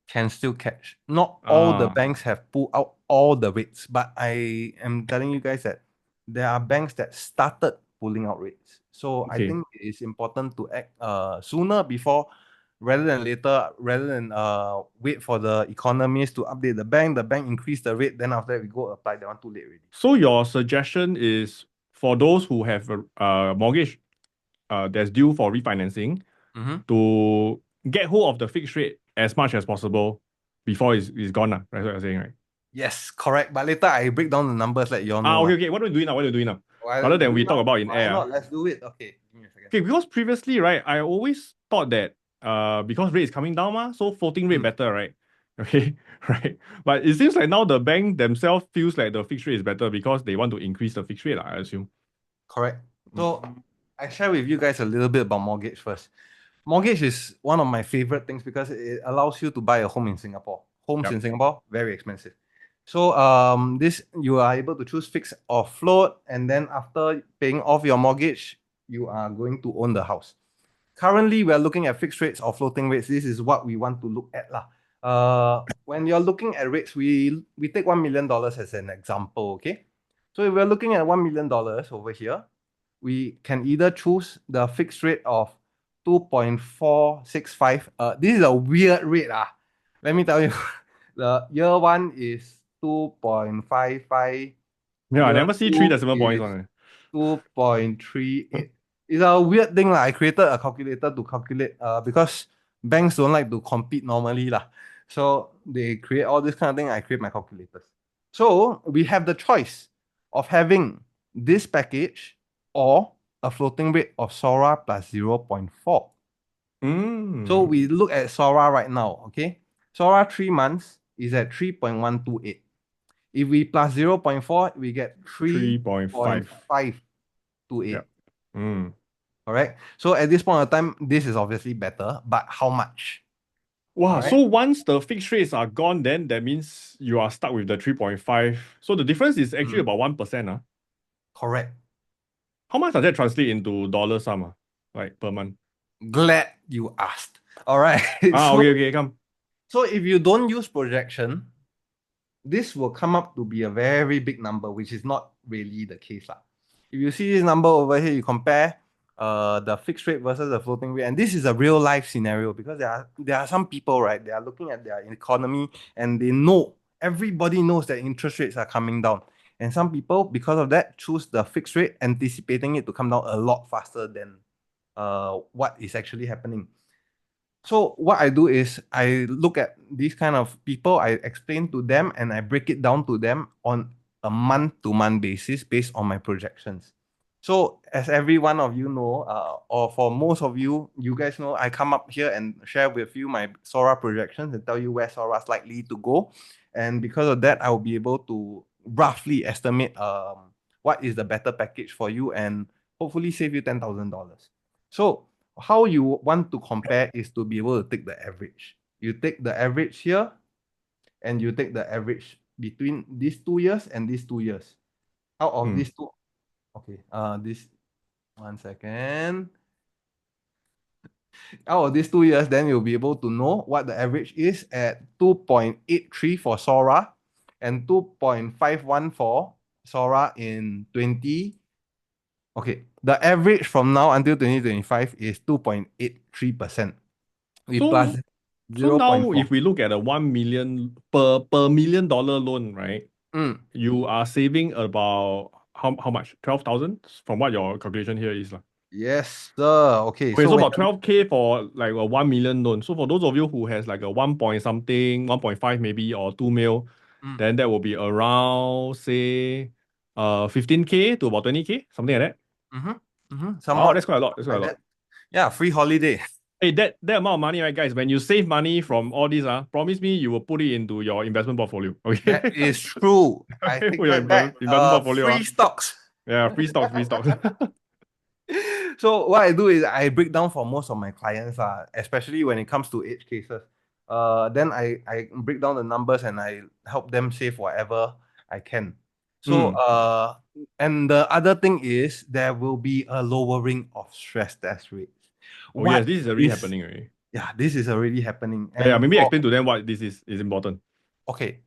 Can still catch. Not all the Ah, banks have pulled out all the rates, but I am telling you guys that there are banks that started pulling out rates. So I okay. think it is important to act sooner before rather than later, rather than wait for the economists to update the bank increase the rate, then after that we go apply that one too late already. So your suggestion is for those who have a mortgage that's due for refinancing Mm-hmm. to get hold of the fixed rate as much as possible before it's gone. That's what you're saying, right? Yes, correct. But later I break down the numbers, let you all know. Okay, okay. What are we doing now? What are we doing now? Why Rather do than it we talk now? about in Why air. not? Let's do it. Okay, give me a second. Okay, because previously, right, I always thought that because rate is coming down, so floating rate Mm. better, right? Okay, right. But it seems like now the bank themselves feels like the fixed rate is better because they want to increase the fixed rate, I assume. Correct. So Mm. I share with you guys a little bit about mortgage first. Mortgage is one of my favorite things because it allows you to buy a home in Singapore. Homes Yep. in Singapore, very expensive. So this you are able to choose fixed or float, and then after paying off your mortgage, you are going to own the house. Currently, we are looking at fixed rates or floating rates. This is what we want to look at lah. When you're looking at rates, we take $1 million as an example, okay? So if we're looking at $1 million over here, we can either choose the fixed rate of 2.465. This is a weird rate. Let me tell you. The year one is 2.55. Yeah, I Year never see three two decimal points is on it. 2.38. It's a weird thing. I created a calculator to calculate because banks don't like to compete normally. So they create all this kind of thing. I create my calculators. So we have the choice of having this package or a floating rate of SORA plus 0.4. So Mm. we look at SORA right now, okay? SORA 3 months is at 3.128. If we plus 0.4, we get 3.5. 3.528. Yeah. Mm. Correct. So at this point of time, this is obviously better, but how much? All Wow. right. So once the fixed rates are gone, then that means you are stuck with the 3.5. So the difference is actually Mm, about 1%. correct. How much does that translate into dollar sum? Like per month? Glad you asked. All right. Ah, So, okay, okay, come. so if you don't use projection, this will come up to be a very big number, which is not really the case. Lah. If you see this number over here, you compare the fixed rate versus the floating rate, and this is a real life scenario because there are some people, right? They are looking at their economy and they know everybody knows that interest rates are coming down. And some people, because of that, choose the fixed rate, anticipating it to come down a lot faster than what is actually happening. So what I do is I look at these kind of people, I explain to them and I break it down to them on a month-to-month basis based on my projections. So as every one of you know, or for most of you, you guys know, I come up here and share with you my Sora projections and tell you where Sora is likely to go. And because of that, I will be able to roughly estimate what is the better package for you and hopefully save you $10,000. So how you want to compare is to be able to take the average. You take the average here and you take the average between these 2 years and these 2 years. Out of Hmm. these two, okay, this 1 second. Out of these 2 years, then you'll be able to know what the average is at 2.83 for Sora and 2.51 for Sora in 20. Okay, the average from now until 2025 is 2.83%. We plus So so zero point now if 0.4. we look at a 1 million per $1 million loan, right? Mm. You are saving about how much? 12,000 from what your calculation here is. Lah. Yes, sir. Okay, Okay, so so when about 12K for like a 1 million loan. So for those of you who has like a 1 point something, 1.5 maybe, or 2 mil, mm, then that will be around say 15K to about 20K, something like that. Wow, somewhat that's quite a lot. That's quite a like lot. that. Yeah, free holiday. Hey, that amount of money, right, guys? When you save money from all this, promise me you will put it into your investment portfolio. That Okay. is true. I Okay, take put your that back. investment portfolio. Free stocks. Yeah, free stocks, free stocks. So what I do is I break down for most of my clients, especially when it comes to edge cases. Then I break down the numbers and I help them save whatever I can. So Hmm. and the other thing is there will be a lowering of stress test rates. Oh yes, What this is already is happening already. Yeah, this is already happening. Yeah, And maybe for explain to them what this is important. Okay.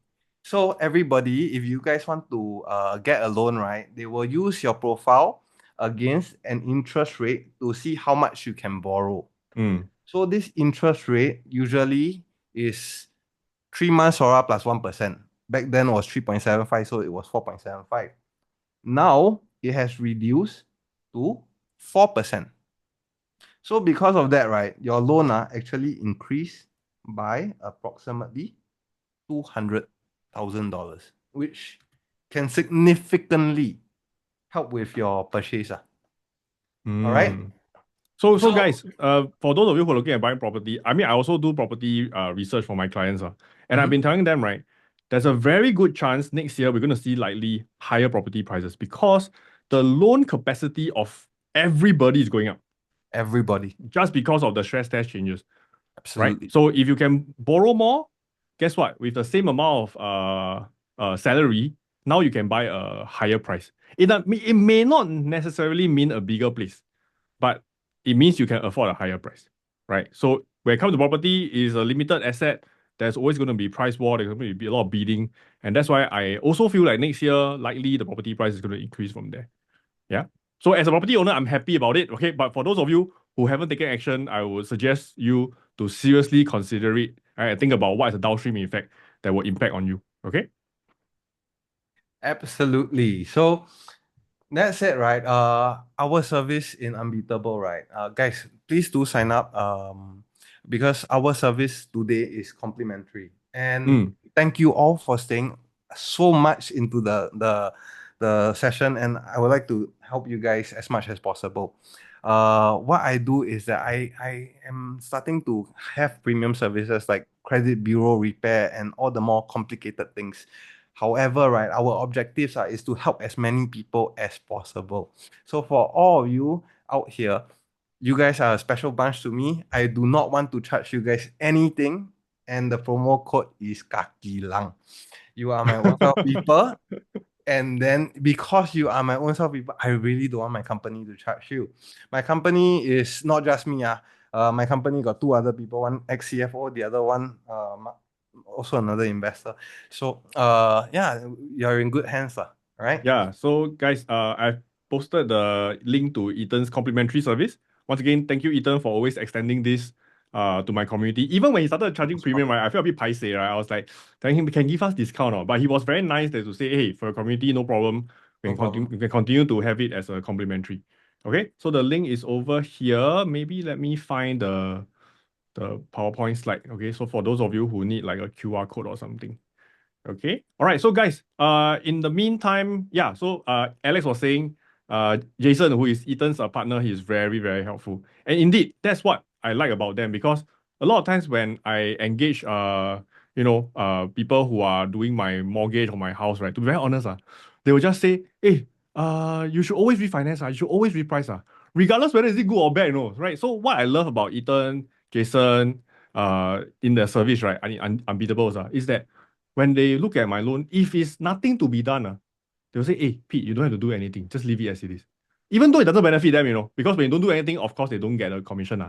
So everybody, if you guys want to get a loan, right, they will use your profile against an interest rate to see how much you can borrow. Hmm. So this interest rate usually is 3 months Sora plus 1%. Back then was 3.75, so it was 4.75. Now it has reduced to 4%. So because of that, right, your loan actually increased by approximately $200,000, which can significantly help with your purchase. All right. Hmm. So So, guys, for those of you who are looking at buying property, I mean, I also do property research for my clients, and I've mhm, been telling them, right, there's a very good chance next year we're going to see likely higher property prices because the loan capacity of everybody is going up everybody, just because of the stress test changes, right? absolutely. So if you can borrow more, guess what? With the same amount of salary, now you can buy a higher price. It may not necessarily mean a bigger place, but it means you can afford a higher price, right? So when it comes to property, it is a limited asset. There's always going to be price war. There's going to be a lot of bidding, and that's why I also feel like next year likely the property price is going to increase from there. Yeah. So as a property owner, I'm happy about it. Okay, but for those of you who haven't taken action, I would suggest you to seriously consider it, right, and think about what is the downstream effect that will impact on you. Okay. Absolutely. So that said, right, our service in Unbeatable, right, guys, please do sign up, because our service today is complimentary. And Mm. thank you all for staying so much into the session, and I would like to help you guys as much as possible. What I do is that I am starting to have premium services like credit bureau repair and all the more complicated things. However, right, our objectives is to help as many people as possible. So for all of you out here, you guys are a special bunch to me. I do not want to charge you guys anything, and the promo code is kakilang. You are my own self people. And then because you are my own self people, I really don't want my company to charge you. My company is not just me. My company got two other people, one ex-CFO, the other one also another investor. So yeah, you're in good hands. Right? Yeah, so guys, I've posted the link to Ethan's complimentary service. Once again, thank you, Ethan, for always extending this to my community. Even when he started charging premium, right, I felt a bit paiseh, right? I was like telling him, can give us discount, or but he was very nice there to say, hey, for your community, no problem. No problem. We can continue to have it as a complimentary. Okay, so the link is over here. Maybe let me find the PowerPoint slide. Okay, so for those of you who need like a QR code or something. Okay. All right. So guys, in the meantime, yeah. So Alex was saying, Jason, who is Ethan's partner, he is very, very helpful. And indeed, that's what I like about them because a lot of times when I engage, people who are doing my mortgage or my house, right? To be very honest, they will just say, hey, you should always refinance, you should always reprice, regardless whether is it good or bad, right? So what I love about Ethan, Jason, in the service, right, Unbeatables, is that when they look at my loan, if it's nothing to be done, they'll say, hey, Pete, you don't have to do anything. Just leave it as it is. Even though it doesn't benefit them, because when you don't do anything, of course, they don't get a commission,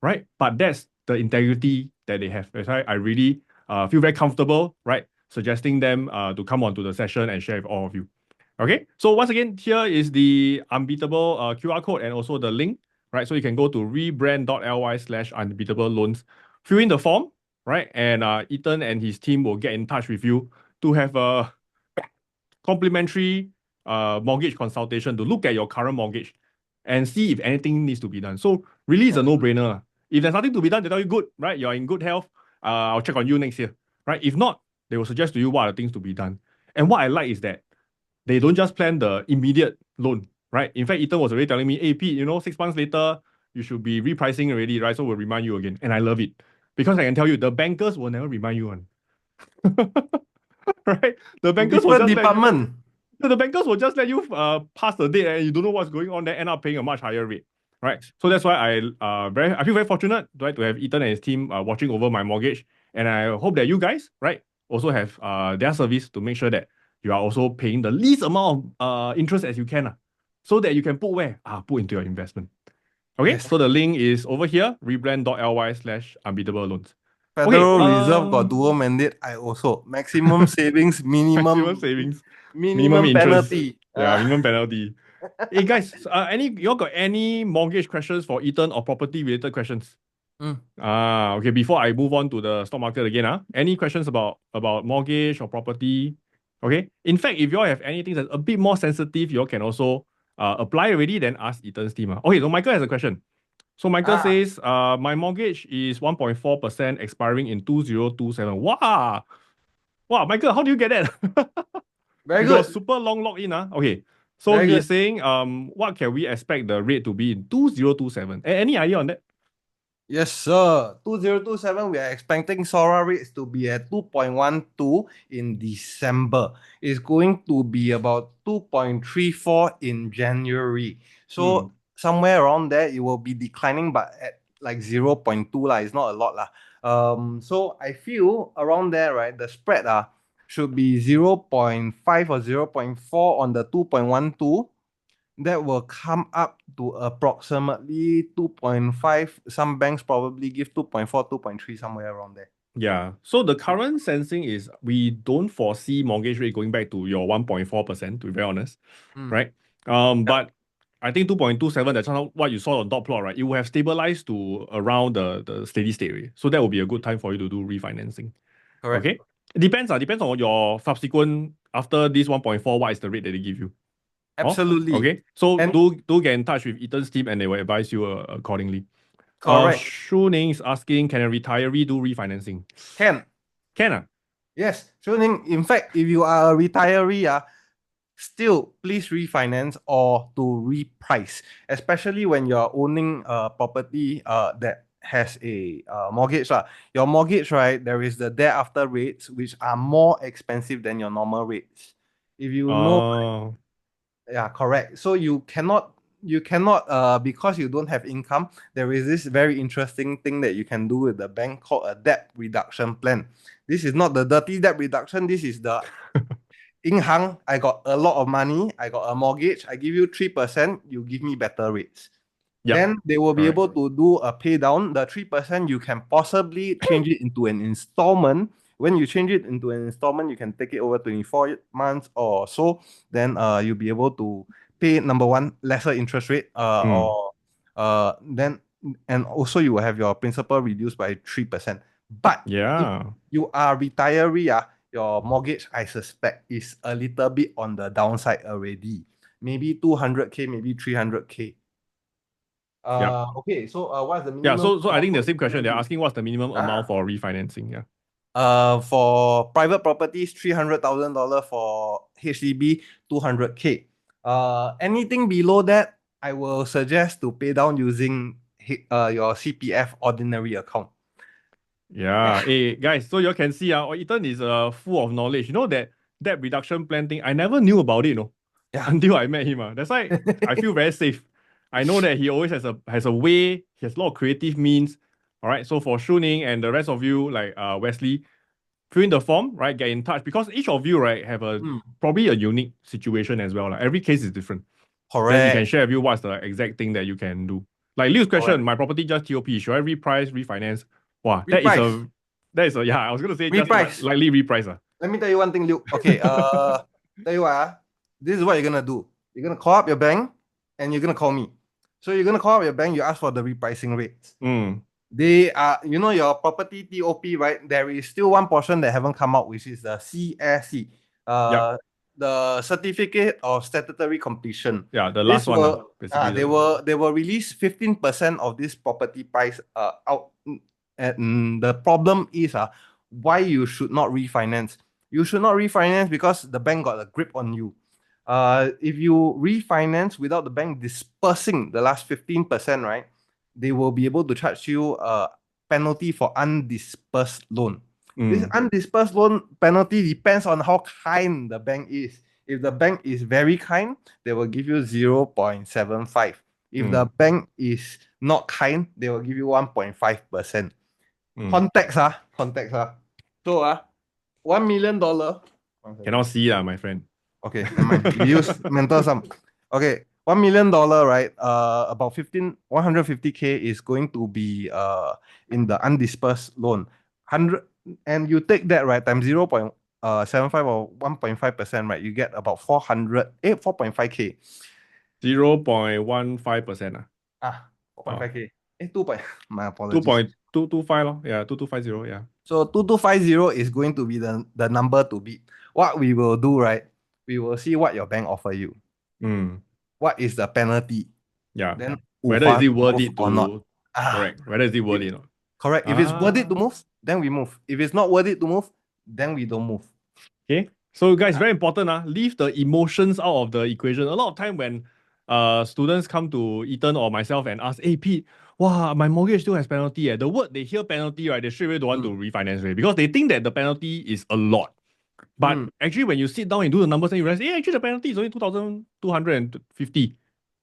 right? But that's the integrity that they have. That's why I really feel very comfortable, right? Suggesting them to come onto the session and share with all of you. Okay, so once again, here is the Unbeatable QR code and also the link, right? So you can go to rebrand.ly/unbeatable loans, fill in the form, right? And Ethan and his team will get in touch with you to have a complimentary mortgage consultation to look at your current mortgage and see if anything needs to be done. So really it's a no-brainer. If there's nothing to be done, they tell you good, right? You're in good health. I'll check on you next year, right? If not, they will suggest to you what are the things to be done. And what I like is that they don't just plan the immediate loan, right? In fact, Ethan was already telling me, hey, Pete, 6 months later, you should be repricing already, right? So we'll remind you again. And I love it because I can tell you, the bankers will never remind you on. Right? The bankers will Different just let you. department. The bankers will just let you pass the date and you don't know what's going on, then end up paying a much higher rate. Right. So that's why I feel very fortunate, right, to have Ethan and his team watching over my mortgage. And I hope that you guys, right, also have their service to make sure that you are also paying the least amount of interest as you can. So that you can put where? Put into your investment. Okay, Yes. so the link is over here, rebrand.ly/unbeatable loans. Federal Okay, Reserve got dual mandate. I also maximum savings, maximum savings, minimum minimum interest. penalty. Yeah, minimum penalty. Hey guys, y'all got any mortgage questions for Ethan or property related questions? Mm. Okay, before I move on to the stock market again, any questions about mortgage or property? Okay. In fact, if y'all have anything that's a bit more sensitive, y'all can also apply already, then ask Ethan's team. Okay, so Michael has a question. So Michael says, my mortgage is 1.4% expiring in 2027. Wow. Wow, Michael, how do you get that? Very You got a good. super long lock in. Okay. So Very he's good. saying, what can we expect the rate to be in 2027? Any idea on that? Yes, sir. 2027, we are expecting SORA rates to be at 2.12 in December. It's going to be about 2.34 in January. So somewhere around there, it will be declining, but at like 0.2 lah. It's not a lot lah. So I feel around there, right, the spread should be 0.5 or 0.4 on the 2.12. That will come up to approximately 2.5. Some banks probably give 2.4, 2.3, somewhere around there. Yeah. So the current sensing is we don't foresee mortgage rate going back to your 1.4%, to be very honest. Right? But I think 2.27, that's not what you saw on dot plot, right? It will have stabilized to around the steady state rate. So that will be a good time for you to do refinancing. Correct. Okay. It depends on your subsequent after this 1.4, what is the rate that they give you? Absolutely. Okay. So And do get in touch with Ethan's team and they will advise you accordingly. correct. Shu Ning is asking, can a retiree do refinancing? Can. Can. Yes. So in fact, if you are a retiree, still please refinance or to reprice, especially when you're owning a property that has a mortgage. Your mortgage, right, there is the thereafter rates, which are more expensive than your normal rates. If you know, Oh, yeah, correct. So you cannot because you don't have income, there is this very interesting thing that you can do with the bank called a debt reduction plan. This is not the dirty debt reduction, this is the 银行, I got a lot of money, I got a mortgage, I give you 3%, you give me better rates. yep, Then they will be correct. able to do a pay down. The 3% you can possibly change it into an installment. When you change it into an installment, you can take it over 24 months or so. Then you'll be able to pay number one, lesser interest rate, Mm. or then and also you will have your principal reduced by 3%. But if Yeah. you are retiree, your mortgage, I suspect, is a little bit on the downside already. Maybe 200K, maybe 300K. Yep. Okay, so what's the Yeah. minimum So I think the for same question. They're refinancing? asking what's the minimum amount for refinancing. Yeah. For private properties, $300,000 for HDB, 200K. Anything below that, I will suggest to pay down using your CPF ordinary account. Yeah. Hey guys, so you can see Ethan is full of knowledge. You know that debt reduction plan thing. I never knew about it, no, Yeah. until I met him. That's why I feel very safe. I know that he always has a way. He has a lot of creative means. All right. So for Shuning and the rest of you, like Wesley, fill in the form, right? Get in touch because each of you, right, have a Mm, probably a unique situation as well. Like every case is different. Then he can correct. share with you what's the exact thing that you can do. Like Liu's question, Correct. my property just TOP. Should I reprice, refinance? Wow, Reprice. yeah, I was gonna say just Reprice. lightly reprice. Let me tell you one thing, Luke. Okay, tell you what, this is what you're gonna do. You're gonna call up your bank and you're gonna call me. So you're gonna call up your bank, you ask for the repricing rates. Mm. They are, your property TOP, right? There is still one portion that haven't come out, which is the CSC, Yep. the certificate of statutory completion. Yeah, the This last one, will, basically they will release 15% of this property price out. And the problem is why you should not refinance. You should not refinance because the bank got a grip on you. If you refinance without the bank dispersing the last 15%, right? They will be able to charge you a penalty for undispersed loan. This mm, undispersed loan penalty depends on how kind the bank is. If the bank is very kind, they will give you 0.75. If the mm, bank is not kind, they will give you 1.5%. mm. Context. So $1 million. Cannot see my friend. Okay, never mind. We use mental sum. Okay, $1 million, right? About 150K is going to be in the undispersed loan. 100, and you take that, right, times 0.75 or 1.5%, right? You get about 4.5K. 0.15%. Ah, Oh, 4.5K. 2 point, my two apologies. point two two five lor. Yeah, 2250. Yeah. So 2250 is going to be the number to beat. What we will do, right? We will see what your bank offer you. Mm. What is the penalty? Yeah. Then Whether is Ufa it to worth move it or not. to Ah, correct? Whether is it worth if, it or not? correct. If it's worth it to Ah. move, then we move. If it's not worth it to move, then we don't move. Okay. So guys, very important. Leave the emotions out of the equation. A lot of time when students come to Ethan or myself and ask, hey Pete, wow, my mortgage still has penalty. The word they hear penalty, right? They straight away don't want to Mm, refinance right? Because they think that the penalty is a lot. But mm, actually, when you sit down and do the numbers, and you realize, hey, actually the penalty is only 2,250.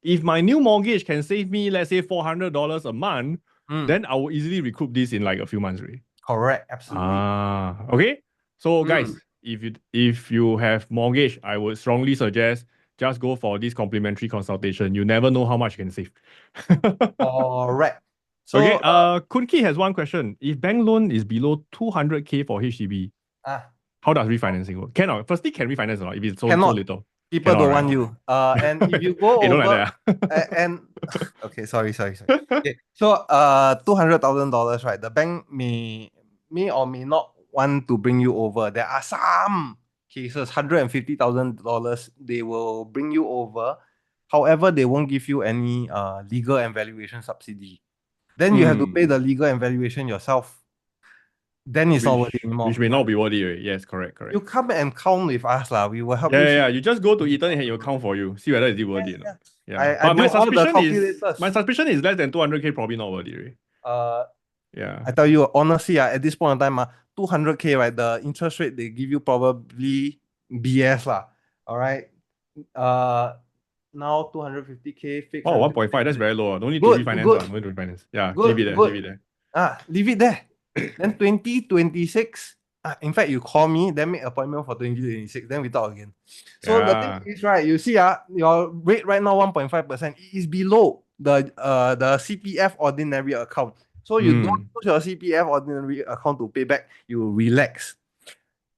If my new mortgage can save me, let's say $400 a month, mm. then I will easily recoup this in like a few months, right? Correct. Absolutely. Okay. So Mm. guys, if you have mortgage, I would strongly suggest just go for this complimentary consultation. You never know how much you can save. Correct. So Okay. Kunki has one question. If bank loan is below 200K for HDB, ah, how does refinancing work? Cannot. Firstly, can refinance or not if it's so cannot. little? People Cannot, don't right? want you. And if you go Hey, don't like over that. and okay, sorry. Okay, so $200,000, right? The bank may or may not want to bring you over. There are some cases, $150,000, they will bring you over. However, they won't give you any legal and valuation subsidy. Then you have to pay Hmm. the legal and valuation yourself. Then it's not worth it Which anymore. may not be worth it, right? Yes, correct, You correct. come and count with us, lah. We will help Yeah, you yeah, see. yeah. You just go to Ethan and he'll count for you. See whether it's worth it or not. Yeah. Yeah. I But my built all the suspicion is calculators. my suspicion is less than 200K probably not worth it, right? Uh, Yeah. I tell you, honestly, at this point in time, 200K, right? The interest rate they give you probably BS lah. All right. Uh, now 250K fixed Oh, until 1.5. That's very low. No need to good, refinance. good, No need to refinance. Yeah, leave it good, there. good. Leave it there. Leave it there. Then 2026. In fact, you call me, then make appointment for 2026. Then we talk again. So the thing Yeah. is, right, you see, your rate right now 1.5%. It is below the CPF ordinary account. So you don't use your CPF ordinary account to pay back, you relax.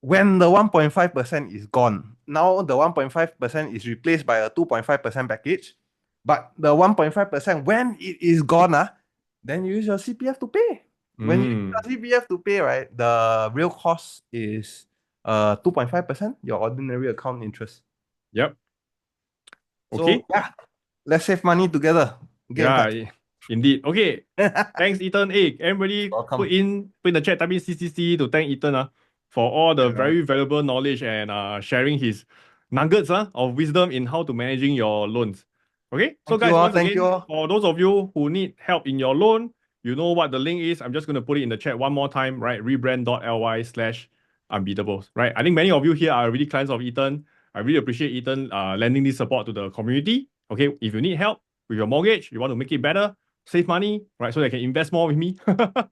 When the 1.5% is gone, now the 1.5% is replaced by a 2.5% package. But the 1.5%, when it is gone, then you use your CPF to pay. When you use your CPF to pay, right, the real cost is 2.5%, your ordinary account interest. Yep. So Okay. yeah, let's save money together. Get in Yeah, touch. indeed. Okay. Thanks, Ethan. Hey, everybody Welcome. put in the chat, type in CCC to thank Ethan for all the Yeah. very valuable knowledge and sharing his nuggets of wisdom in how to managing your loans. Okay, so Thank you guys, all. once Thank you again, all. for those of you who need help in your loan, you know what the link is. I'm just going to put it in the chat one more time, right? rebrand.ly/unbeatables, right? I think many of you here are really clients of Ethan. I really appreciate Ethan lending this support to the community. Okay, if you need help with your mortgage, you want to make it better, save money, right? So they can invest more with me. Right.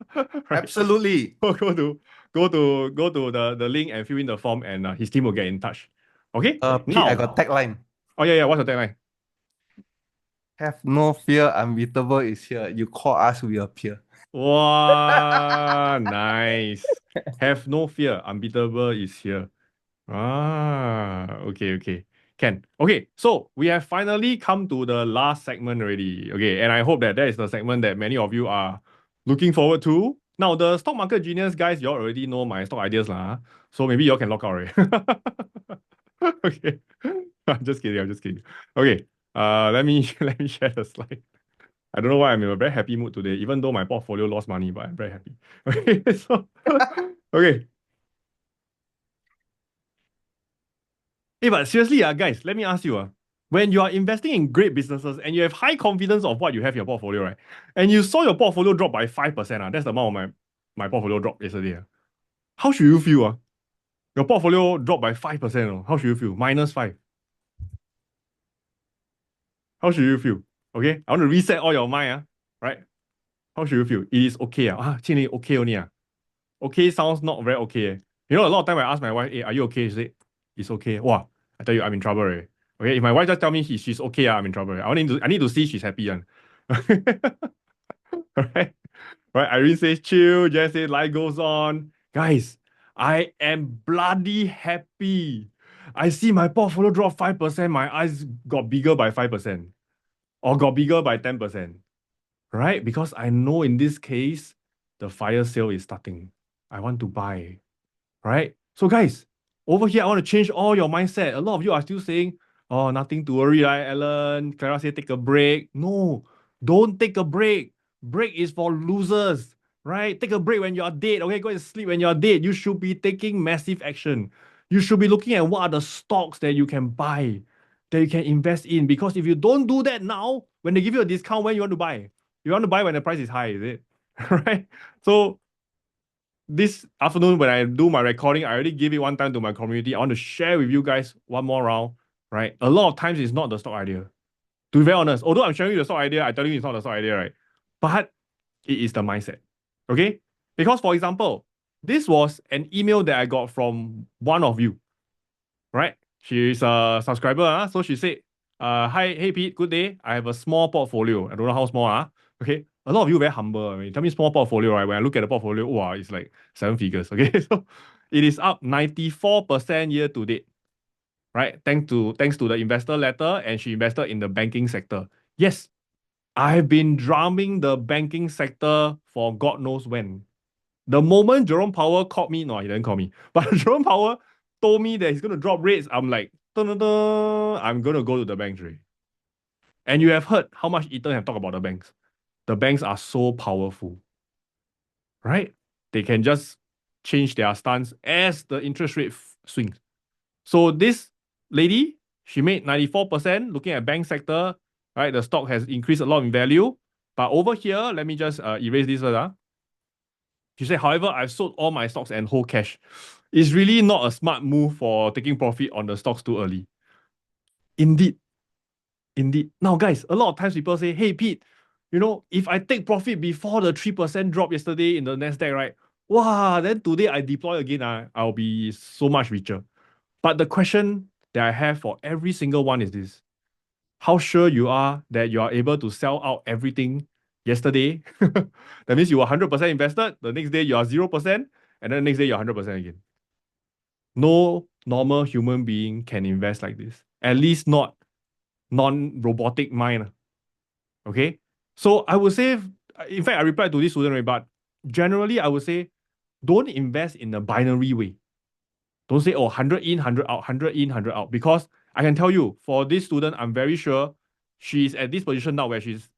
Absolutely. Go to the link and fill in the form and his team will get in touch. Okay. Pete, I Now. got tagline. Oh yeah, yeah. What's the tagline? Have no fear, unbeatable is here. You call us, we appear. Wow, nice. Have no fear. Unbeatable is here. Okay, okay. Can. Okay, so we have finally come to the last segment already. Okay, and I hope that is the segment that many of you are looking forward to. Now, the stock market genius guys, you all already know my stock ideas lah. So maybe you all can lock out already. Okay. I'm just kidding. I'm just kidding. Okay. Let me let me share the slide. I don't know why I'm in a very happy mood today, even though my portfolio lost money, but I'm very happy. Okay, so okay. Hey, but seriously, guys, let me ask you, when you are investing in great businesses and you have high confidence of what you have in your portfolio, right? And you saw your portfolio drop by 5%, that's the amount of my portfolio dropped yesterday. How should you feel? Your portfolio dropped by 5%. How should you feel? Minus 5. How should you feel? Okay, I want to reset all your mind, right? How should you feel? It is okay. Chin okay only. Okay sounds not very okay. You know, a lot of time I ask my wife, hey, are you okay? She said, it's okay. Wow, I tell you, I'm in trouble. Okay, if my wife just tell me she's okay, I'm in trouble. I need to see she's happy. Right? Right? Irene says chill. Jess says life goes on. Guys, I am bloody happy. I see my portfolio drop 5%. My eyes got bigger by 5%. Or got bigger by 10%. Right? Because I know in this case, the fire sale is starting. I want to buy. Right? So, guys, over here, I want to change all your mindset. A lot of you are still saying, oh, nothing to worry, right, Alan? Clara said, take a break. No, don't take a break. Break is for losers, right? Take a break when you are dead. Okay, go and sleep when you are dead. You should be taking massive action. You should be looking at what are the stocks that you can buy, that you can invest in. Because if you don't do that now, when they give you a discount, when you want to buy? You want to buy when the price is high, is it? Right? So this afternoon when I do my recording, I already give it one time to my community. I want to share with you guys one more round, right? A lot of times it's not the stock idea. To be very honest, although I'm sharing you the stock idea, I tell you it's not the stock idea, right? But it is the mindset. Okay? Because for example, this was an email that I got from one of you, right? She is a subscriber, so she said, hi, hey Pete, good day. I have a small portfolio. I don't know how small, okay. A lot of you very humble. I mean, tell me small portfolio, right? When I look at the portfolio, wow, it's like 7 figures. Okay, so it is up 94% year to date, right? Thanks to the investor letter, and she invested in the banking sector. Yes, I've been drumming the banking sector for God knows when. The moment Jerome Powell called me, no, he didn't call me, but Jerome Powell told me that he's going to drop rates, I'm like, dun, dun, dun, I'm going to go to the banks, right? And you have heard how much Ethan have talked about the banks. The banks are so powerful, right? They can just change their stance as the interest rate swings. So this lady, she made 94% looking at bank sector, right? The stock has increased a lot in value, But over here, let me just erase this first. She said, however, I've sold all my stocks and hold cash. It's really not a smart move for taking profit on the stocks too early. Indeed. Indeed. Now, guys, a lot of times people say, hey, Pete, if I take profit before the 3% drop yesterday in the Nasdaq, right? Wow, then today I deploy again, I'll be so much richer. But the question that I have for every single one is this. How sure you are that you are able to sell out everything yesterday? That means you were 100% invested. The next day you are 0%, and then the next day you're 100% again. No normal human being can invest like this. At least not non-robotic mind. Okay? So I would say, in fact, I replied to this student, right? But generally, I would say, don't invest in a binary way. Don't say, oh, 100 in, 100 out, 100 in, 100 out. Because I can tell you, for this student, I'm very sure she's at this position now where she's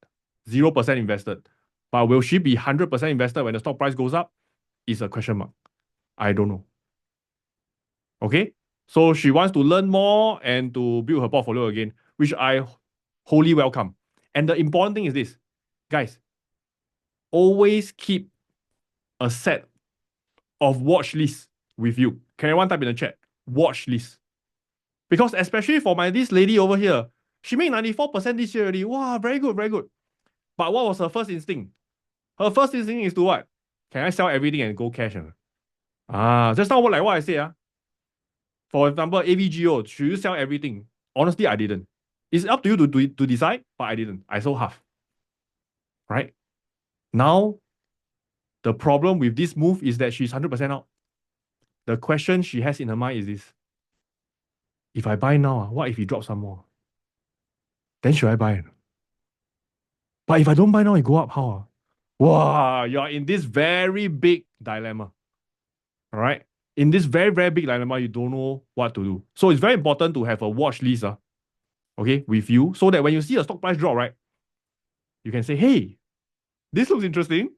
0% invested. But will she be 100% invested when the stock price goes up? Is a question mark. I don't know. Okay? So she wants to learn more and to build her portfolio again, which I wholly welcome. And the important thing is this, guys, always keep a set of watch lists with you. Can everyone type in the chat? Watch list. Because especially for this lady over here, she made 94% this year already. Wow, very good, very good. But what was her first instinct? Her first instinct is to what? Can I sell everything and go cash? Just now like what I said. For example, AVGO, should you sell everything? Honestly, I didn't. It's up to you to decide, but I didn't. I sold half. Right? Now, the problem with this move is that she's 100% out. The question she has in her mind is this. If I buy now, what if it drops some more? Then should I buy? But if I don't buy now, it go up, how? Wow, you're in this very big dilemma. All right? In this very, very big dilemma, you don't know what to do. So it's very important to have a watch list, okay, with you, so that when you see a stock price drop, right, you can say, hey, this looks interesting,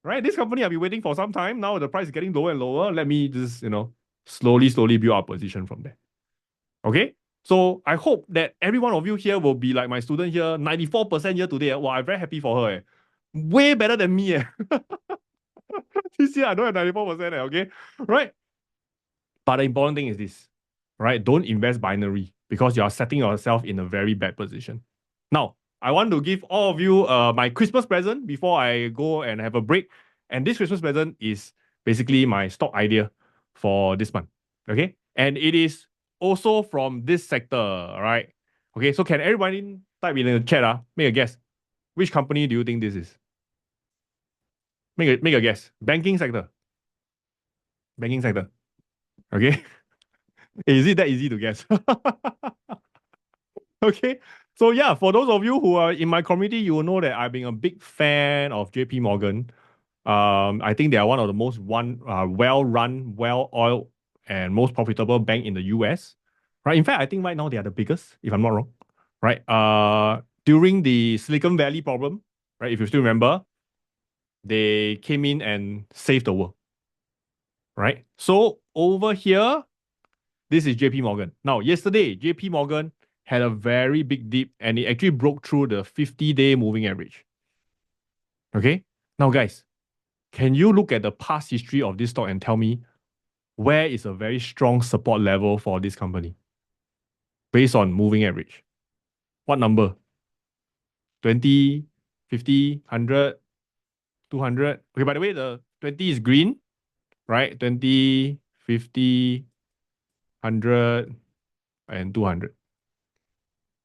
right? This company I've been waiting for some time. Now the price is getting lower and lower. Let me just, slowly build our position from there. Okay? So I hope that every one of you here will be like my student here, 94% year today. Wow, I'm very happy for her. Way better than me. This year I don't have 94%, okay? Right? But the important thing is this, right? Don't invest binary because you are setting yourself in a very bad position. Now, I want to give all of you my Christmas present before I go and have a break. And this Christmas present is basically my stock idea for this month. Okay? And it is also from this sector, right? Okay, so can everybody type in the chat, make a guess. Which company do you think this is? Make a guess. Banking sector. Banking sector. Okay? Is it that easy to guess? Okay. So yeah, for those of you who are in my community, you will know that I've been a big fan of JP Morgan. I think they are one of the most well-run, well-oiled, and most profitable bank in the US. Right. In fact, I think right now they are the biggest, if I'm not wrong. Right. During the Silicon Valley problem, right? If you still remember, they came in and saved the world. Right. So over here, this is JP Morgan. Now, yesterday, JP Morgan had a very big dip and it actually broke through the 50-day moving average. Okay? Now, guys, can you look at the past history of this stock and tell me where is a very strong support level for this company based on moving average? What number? 20, 50, 100, 200? Okay, by the way, the 20 is green, right? 20, 50, 100, and 200.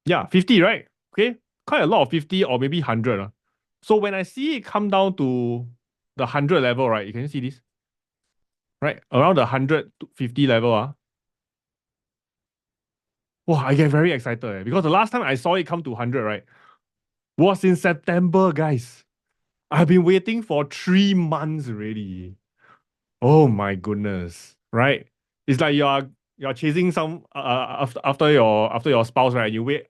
Yeah, 50, right? Okay, quite a lot of 50 or maybe 100. So when I see it come down to the 100 level, right? You can see this, right? Around the 150 level, wow, I get very excited because the last time I saw it come to 100, right, was in September, guys. I've been waiting for 3 months already. Oh my goodness, right? It's like you're chasing some after your spouse, right? You wait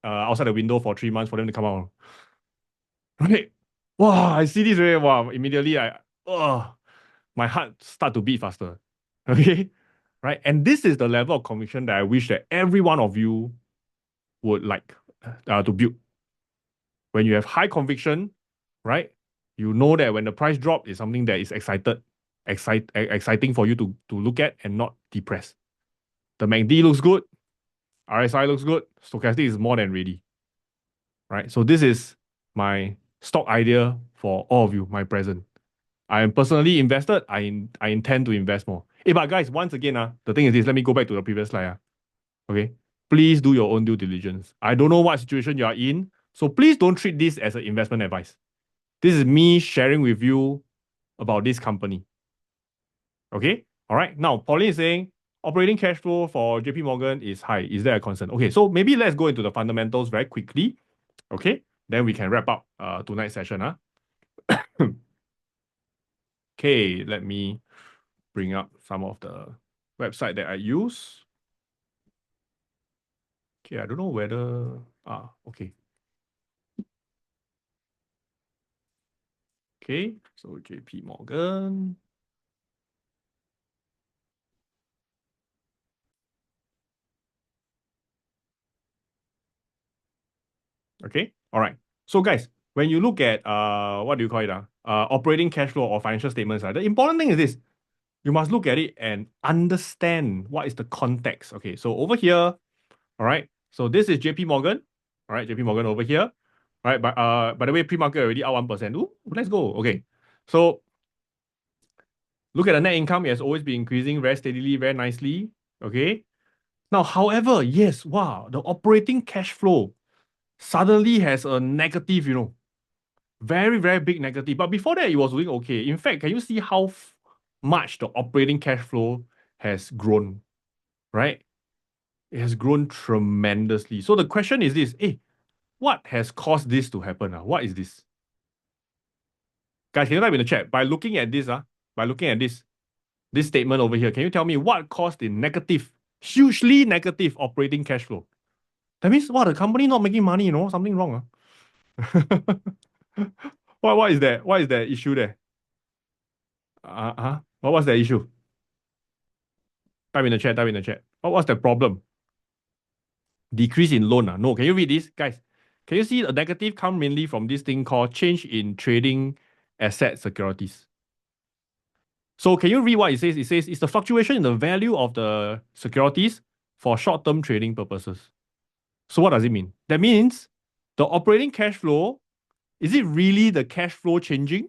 outside the window for 3 months for them to come out. Right? Wow, I see this right. Wow, immediately my heart start to beat faster. Okay? Right? And this is the level of conviction that I wish that every one of you would like to build. When you have high conviction right? You know that when the price drop is something that is exciting for you to look at and not depressed. The MACD looks good, RSI looks good, stochastic is more than ready, right? So this is my stock idea for all of you, my present. I am personally invested. I intend to invest more. But guys, once again, the thing is this, let me go back to the previous slide. Okay. Please do your own due diligence. I don't know what situation you are in. So please don't treat this as an investment advice. This is me sharing with you about this company. Okay. All right. Now, Pauline is saying operating cash flow for JP Morgan is high. Is there a concern? Okay. So maybe let's go into the fundamentals very quickly. Okay. Then we can wrap up tonight's session. Okay. Let me bring up some of the website that I use. Okay. I don't know whether. Okay. Okay. So JP Morgan. Okay. All right. So guys, when you look at what do you call it? Operating cash flow or financial statements, the important thing is this. You must look at it and understand what is the context. Okay. So over here, all right. So this is JP Morgan. All right, JP Morgan over here. All right. But by the way, pre-market already out 1%. Ooh, let's go. Okay. So look at the net income. It has always been increasing very steadily, very nicely. Okay. Now, however, yes, wow, the operating cash flow suddenly has a negative, very, very big negative. But before that, it was doing okay. In fact, can you see how much the operating cash flow has grown, right? It has grown tremendously. So the question is this, what has caused this to happen? What is this? Guys, can you type in the chat? By looking at this, this statement over here, can you tell me what caused the negative, hugely negative operating cash flow? That means, the company not making money, something wrong. What is that? What is the issue there? What was the issue? Type in the chat, type in the chat. What's the problem? Decrease in loan. No, can you read this? Guys, can you see the negative come mainly from this thing called change in trading asset securities? So can you read what it says? It says it's the fluctuation in the value of the securities for short-term trading purposes. So what does it mean? That means the operating cash flow, is it really the cash flow changing?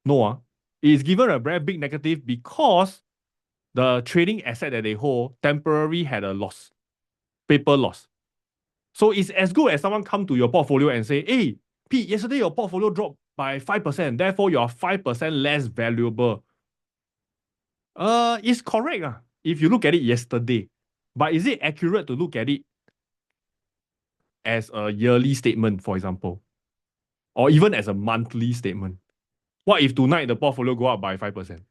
No. It is given a very big negative because the trading asset that they hold temporarily had a loss, paper loss. So it's as good as someone come to your portfolio and say, hey, Pete, yesterday your portfolio dropped by 5%, therefore you are 5% less valuable. It's correct if you look at it yesterday. But is it accurate to look at it as a yearly statement, for example? Or even as a monthly statement? What if tonight the portfolio go up by 5%?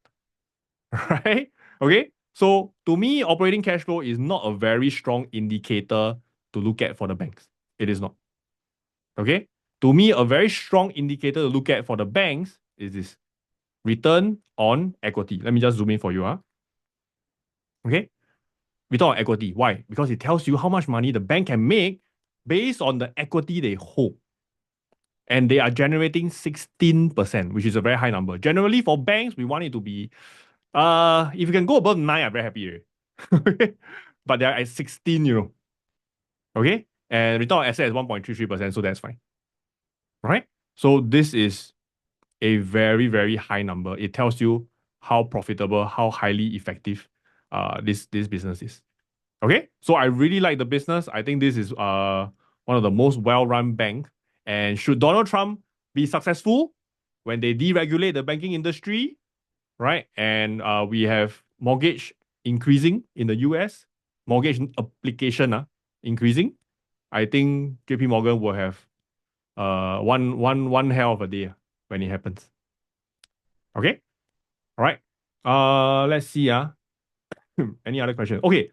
Right? Okay. So to me, operating cash flow is not a very strong indicator to look at for the banks. It is not. Okay. To me, a very strong indicator to look at for the banks is this return on equity. Let me just zoom in for you. Okay. Return on equity. Why? Because it tells you how much money the bank can make based on the equity they hold. And they are generating 16%, which is a very high number. Generally, for banks, we want it to be if you can go above 9, I'm very happy. But they're at 16, Okay? And return on asset is 1.33%, so that's fine. Right? So this is a very, very high number. It tells you how profitable, how highly effective this business is. Okay? So I really like the business. I think this is one of the most well-run bank. And should Donald Trump be successful when they deregulate the banking industry, right? And we have mortgage increasing in the US, mortgage application increasing. I think JP Morgan will have one hell of a day when it happens. Okay? All right. Let's see. Any other questions? Okay.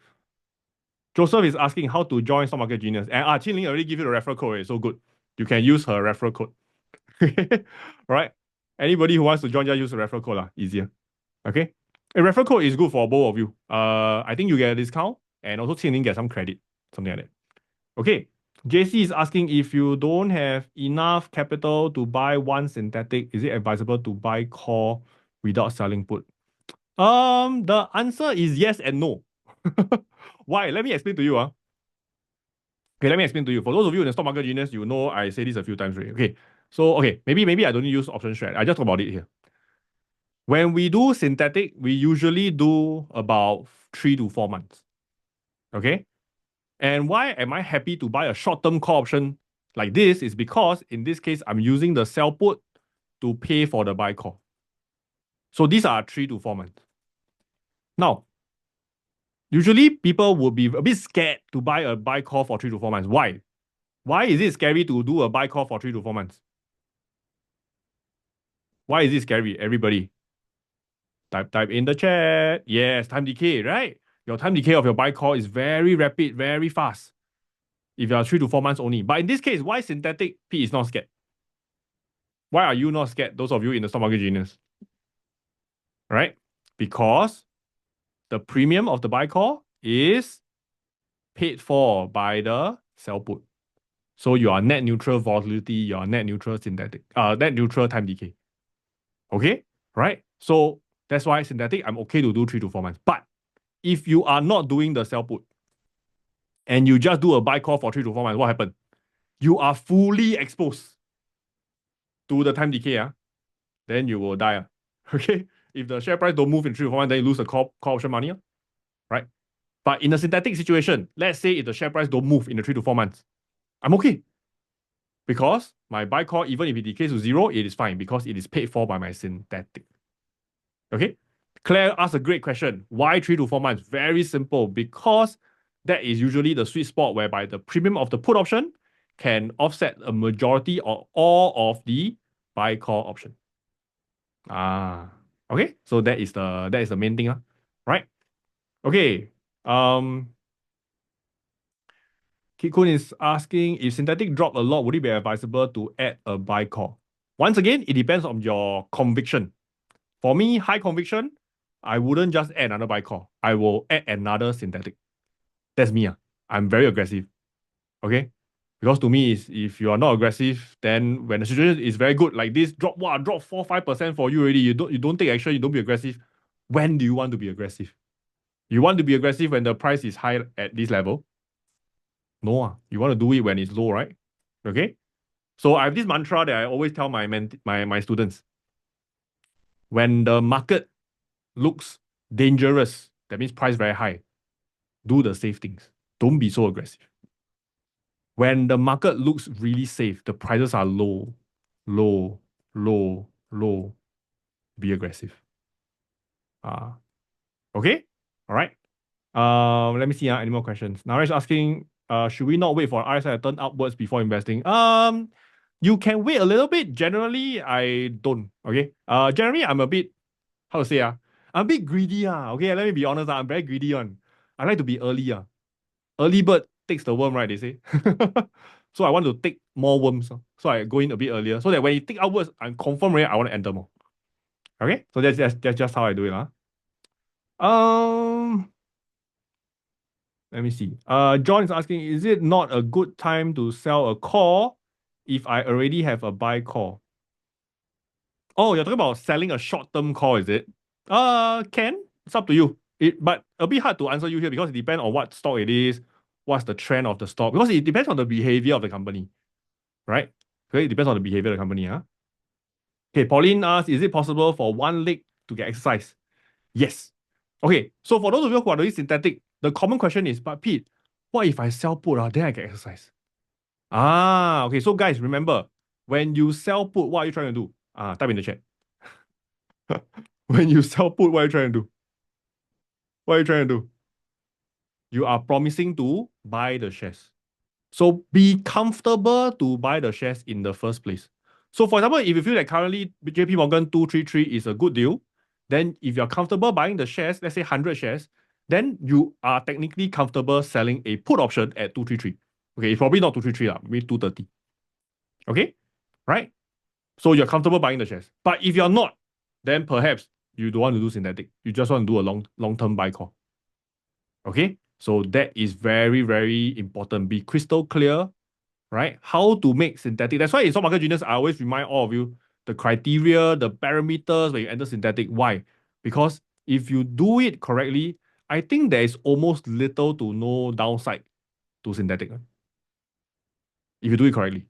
Joseph is asking how to join Stock Market Genius. And Chin Ling already give you the referral code. So good. You can use her referral code. All right. Anybody who wants to join, just use the referral code. Easier. Okay. A referral code is good for both of you. I think you get a discount and also Qing Ling get some credit, something like that. Okay. JC is asking if you don't have enough capital to buy one synthetic, is it advisable to buy call without selling put? The answer is yes and no. Why? Let me explain to you. Okay, let me explain to you. For those of you in the stock market genius, you know I say this a few times already. Okay. So maybe I don't use option strat. I just talk about it here. When we do synthetic, we usually do about 3 to 4 months. Okay. And why am I happy to buy a short-term call option like this is because in this case, I'm using the sell put to pay for the buy call. So these are 3 to 4 months. Now, usually people would be a bit scared to buy a buy call for 3 to 4 months. Why? Why is it scary to do a buy call for 3 to 4 months? Why is it scary? Everybody, type in the chat. Yes, time decay, right? Your time decay of your buy call is very rapid, very fast. If you are 3 to 4 months only. But in this case, why synthetic P is not scared? Why are you not scared? Those of you in the stock market genius. Right? Because the premium of the buy call is paid for by the sell put. So you are net neutral volatility, you are net neutral synthetic, net neutral time decay. Okay? Right? So that's why synthetic, I'm okay to do 3 to 4 months. But if you are not doing the sell put and you just do a buy call for 3 to 4 months, what happened? You are fully exposed to the time decay. Then you will die. Okay? If the share price don't move in 3 to 4 months, then you lose the call option money. Right? But in a synthetic situation, let's say if the share price don't move in the 3 to 4 months, I'm okay. Because my buy call, even if it decays to zero, it is fine because it is paid for by my synthetic. Okay? Claire asked a great question. Why 3 to 4 months? Very simple. Because that is usually the sweet spot whereby the premium of the put option can offset a majority or all of the buy call option. Okay. So that is the main thing, right? Okay. Kikun is asking if synthetic drop a lot, would it be advisable to add a buy call? Once again, it depends on your conviction. For me, high conviction, I wouldn't just add another buy call. I will add another synthetic. That's me. I'm very aggressive. Okay? Because to me, if you are not aggressive, then when the situation is very good, like this, drop 4-5% for you already. You don't take action, you don't be aggressive. When do you want to be aggressive? You want to be aggressive when the price is high at this level? No, you want to do it when it's low, right? Okay? So I have this mantra that I always tell my students. When the market looks dangerous, that means price very high, do the safe things. Don't be so aggressive. When the market looks really safe, the prices are low, low, low, low, be aggressive. Okay? All right. Let me see. Any more questions? Naresh asking, should we not wait for RSI to turn upwards before investing? You can wait a little bit. Generally, I don't. Okay. Generally, I'm a bit, how to say, I'm a bit greedy. Okay, let me be honest. I'm very greedy one. I like to be early. Early bird takes the worm, right? They say. So I want to take more worms. So I go in a bit earlier. So that when you take upwards, I'm confirmed right, I want to enter more. Okay? So that's just how I do it. Um Let me see. John is asking, is it not a good time to sell a call if I already have a buy call? Oh, you're talking about selling a short-term call, is it? Can. It's up to you. But a bit hard to answer you here because it depends on what stock it is, what's the trend of the stock, because it depends on the behavior of the company, right? Okay, it depends on the behavior of the company. Okay, Pauline asks, is it possible for one leg to get exercise? Yes. Okay, so for those of you who are doing synthetic, the common question is, but Pete, what if I sell put, then I get exercise? Okay, so guys, remember, when you sell put, what are you trying to do? Type in the chat. When you sell put, what are you trying to do? What are you trying to do? You are promising to buy the shares. So be comfortable to buy the shares in the first place. So for example, if you feel that currently JP Morgan 233 is a good deal, then if you're comfortable buying the shares, let's say 100 shares, then you are technically comfortable selling a put option at 233. Okay, it's probably not 233, maybe 230. Okay? Right? So you're comfortable buying the shares. But if you're not, then perhaps you don't want to do synthetic. You just want to do a long-term buy call. Okay? So that is very, very important. Be crystal clear right? How to make synthetic. That's why in stock market genius, I always remind all of you the criteria, the parameters when you enter synthetic. Why? Because if you do it correctly, I think there is almost little to no downside to synthetic. If you do it correctly.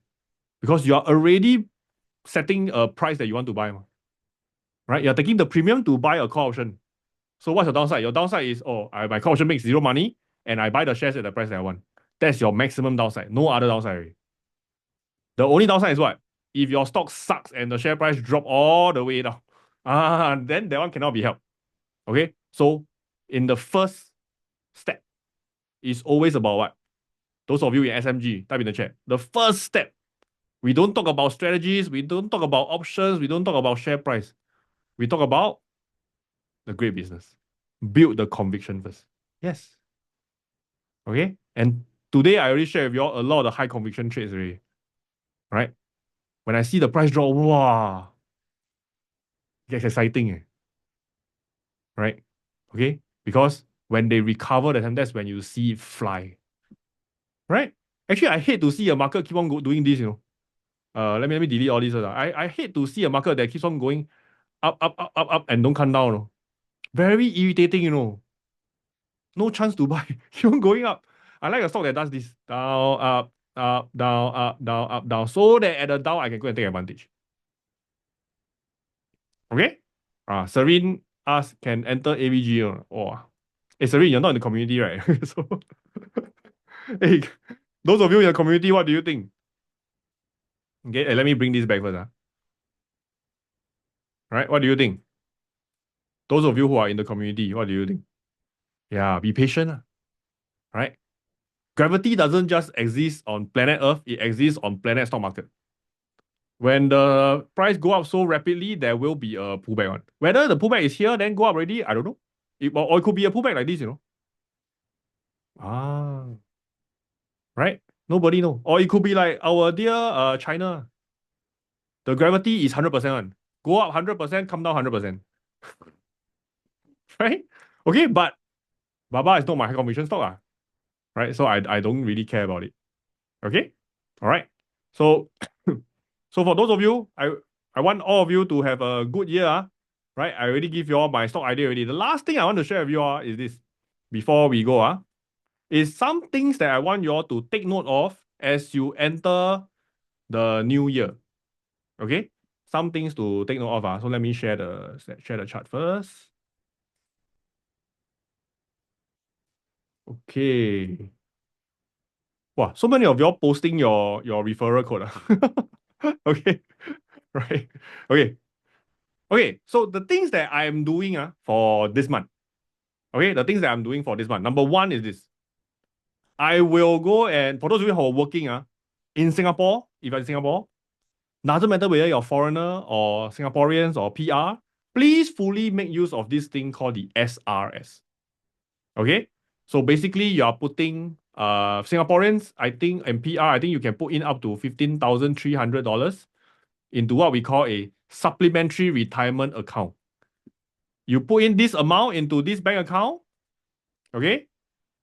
Because you are already setting a price that you want to buy, right? You're taking the premium to buy a call option. So what's your downside? Your downside is, my call option makes zero money and I buy the shares at the price that I want. That's your maximum downside. No other downside already. The only downside is what? If your stock sucks and the share price drop all the way down, then that one cannot be helped. Okay? So in the first step, it's always about what? Those of you in SMG, type in the chat. The first step, we don't talk about strategies, we don't talk about options, we don't talk about share price. We talk about the great business. Build the conviction first. Yes. Okay? And today I already shared with you all a lot of the high conviction trades already. Right? When I see the price drop, wow, it gets exciting. Right? Okay? Because when they recover the time, that's when you see it fly. Right? Actually, I hate to see a market keep on doing this, let me delete all this. I hate to see a market that keeps on going up, up, up, up, up, and don't come down. Very irritating, No chance to buy. Keep on going up. I like a stock that does this. Down, up, up, down, up, down, up, down. So that at the down, I can go and take advantage. Okay? Serene asks, can enter AVG or oh. Hey, Serene, you're not in the community, right? So, hey, those of you in the community, what do you think? Okay, let me bring this back first. Right? What do you think? Those of you who are in the community, what do you think? Yeah, be patient. Right? Gravity doesn't just exist on planet Earth, it exists on planet stock market. When the price go up so rapidly, there will be a pullback on. Whether the pullback is here, then go up already, I don't know. Or it could be a pullback like this, Ah, right? Nobody know. Or it could be like our dear China. The gravity is 100% on. Go up 100%, come down 100%. Right? Okay, but Baba is not my high conviction stock. Right? So I don't really care about it. Okay? All right. So so for those of you, I want all of you to have a good year. Right? I already give you all my stock idea already. The last thing I want to share with you all is this before we go. Is some things that I want you all to take note of as you enter the new year. Okay? Some things to take note of. So let me share the chart first. Okay. Wow, so many of y'all posting your referral code. Okay. Right. Okay. Okay. So the things that I'm doing for this month. Okay, the things that I'm doing for this month. Number one is this. I will go and for those of you who are working in Singapore, if you're in Singapore, doesn't matter whether you're foreigner or Singaporeans or PR, please fully make use of this thing called the SRS. Okay? So basically you are putting Singaporeans, I think, and PR, I think you can put in up to $15,300 into what we call a supplementary retirement account. You put in this amount into this bank account, okay?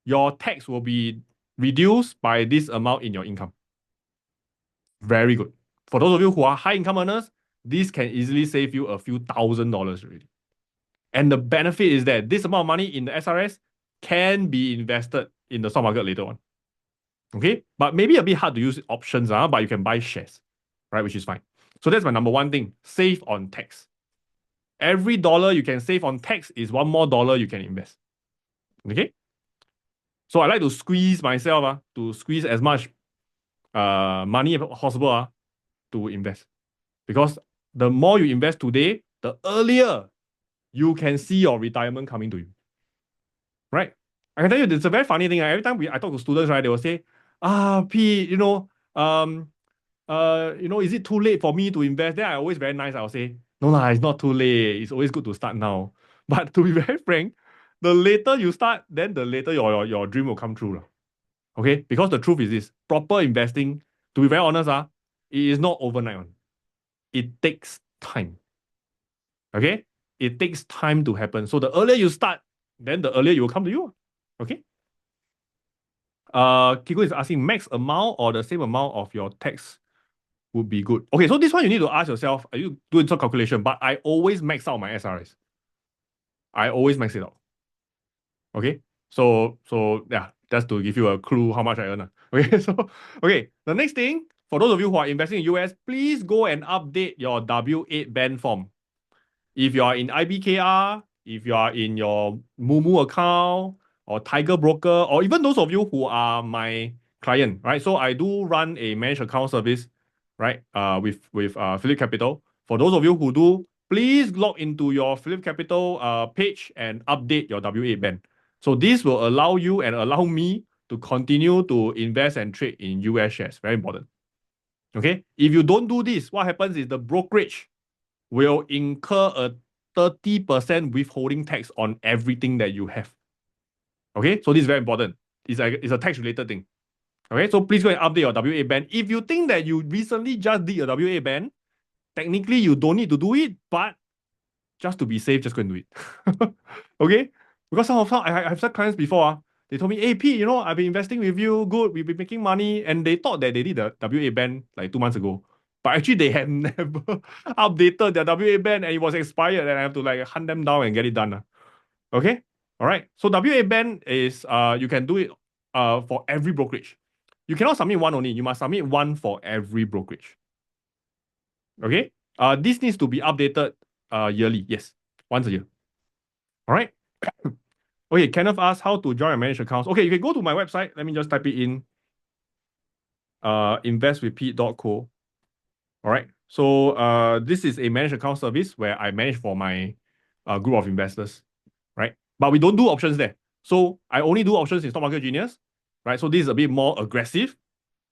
Your tax will be reduced by this amount in your income. Very good. For those of you who are high income earners, this can easily save you a few $1,000s already. And the benefit is that this amount of money in the SRS can be invested in the stock market later on. Okay? But maybe a bit hard to use options, but you can buy shares, right? Which is fine. So that's my number one thing. Save on tax. Every dollar you can save on tax is one more dollar you can invest. Okay? So I like to squeeze myself to squeeze as much money as possible to invest. Because the more you invest today, the earlier you can see your retirement coming to you. Right? I can tell you, it's a very funny thing. Every time I talk to students, right, they will say, Pete, is it too late for me to invest? Then I always very nice. I'll say, no, it's not too late. It's always good to start now. But to be very frank, the later you start, then the later your dream will come true. Okay? Because the truth is this, proper investing, to be very honest, it is not overnight one. It takes time. Okay? It takes time to happen. So the earlier you start, then the earlier it will come to you. Okay? Kiko is asking max amount or the same amount of your tax would be good. Okay, so this one you need to ask yourself, are you doing some calculation? But I always max out my SRS. I always max it out. Okay. So yeah, just to give you a clue how much I earn. Okay, so okay. The next thing, for those of you who are investing in US, please go and update your W8 band form. If you are in IBKR, if you are in your Mumu account or Tiger Broker, or even those of you who are my client, right? So I do run a managed account service, right? With Philip Capital. For those of you who do, please log into your Philip Capital page and update your W8 band. So this will allow you and allow me to continue to invest and trade in US shares. Very important. Okay. If you don't do this, what happens is the brokerage will incur a 30% withholding tax on everything that you have. Okay, so this is very important. It's a tax related thing. Okay, so please go and update your WA band. If you think that you recently just did a WA band, technically you don't need to do it, but just to be safe, just go and do it. Okay, because some I have some clients before. They told me, hey Pete, I've been investing with you, good, we've been making money, and they thought that they did the WA band like 2 months ago. But actually, they had never updated their WA band and it was expired, and I have to like hunt them down and get it done. Okay? All right. So WA band is you can do it for every brokerage. You cannot submit one only. You must submit one for every brokerage. Okay? This needs to be updated yearly. Yes, once a year. All right. Okay, Kenneth asked how to join and manage accounts. Okay, you can go to my website. Let me just type it in. Investwithpete.co. All right. So this is a managed account service where I manage for my group of investors, right? But we don't do options there. So I only do options in Stock Market Genius, right? So this is a bit more aggressive.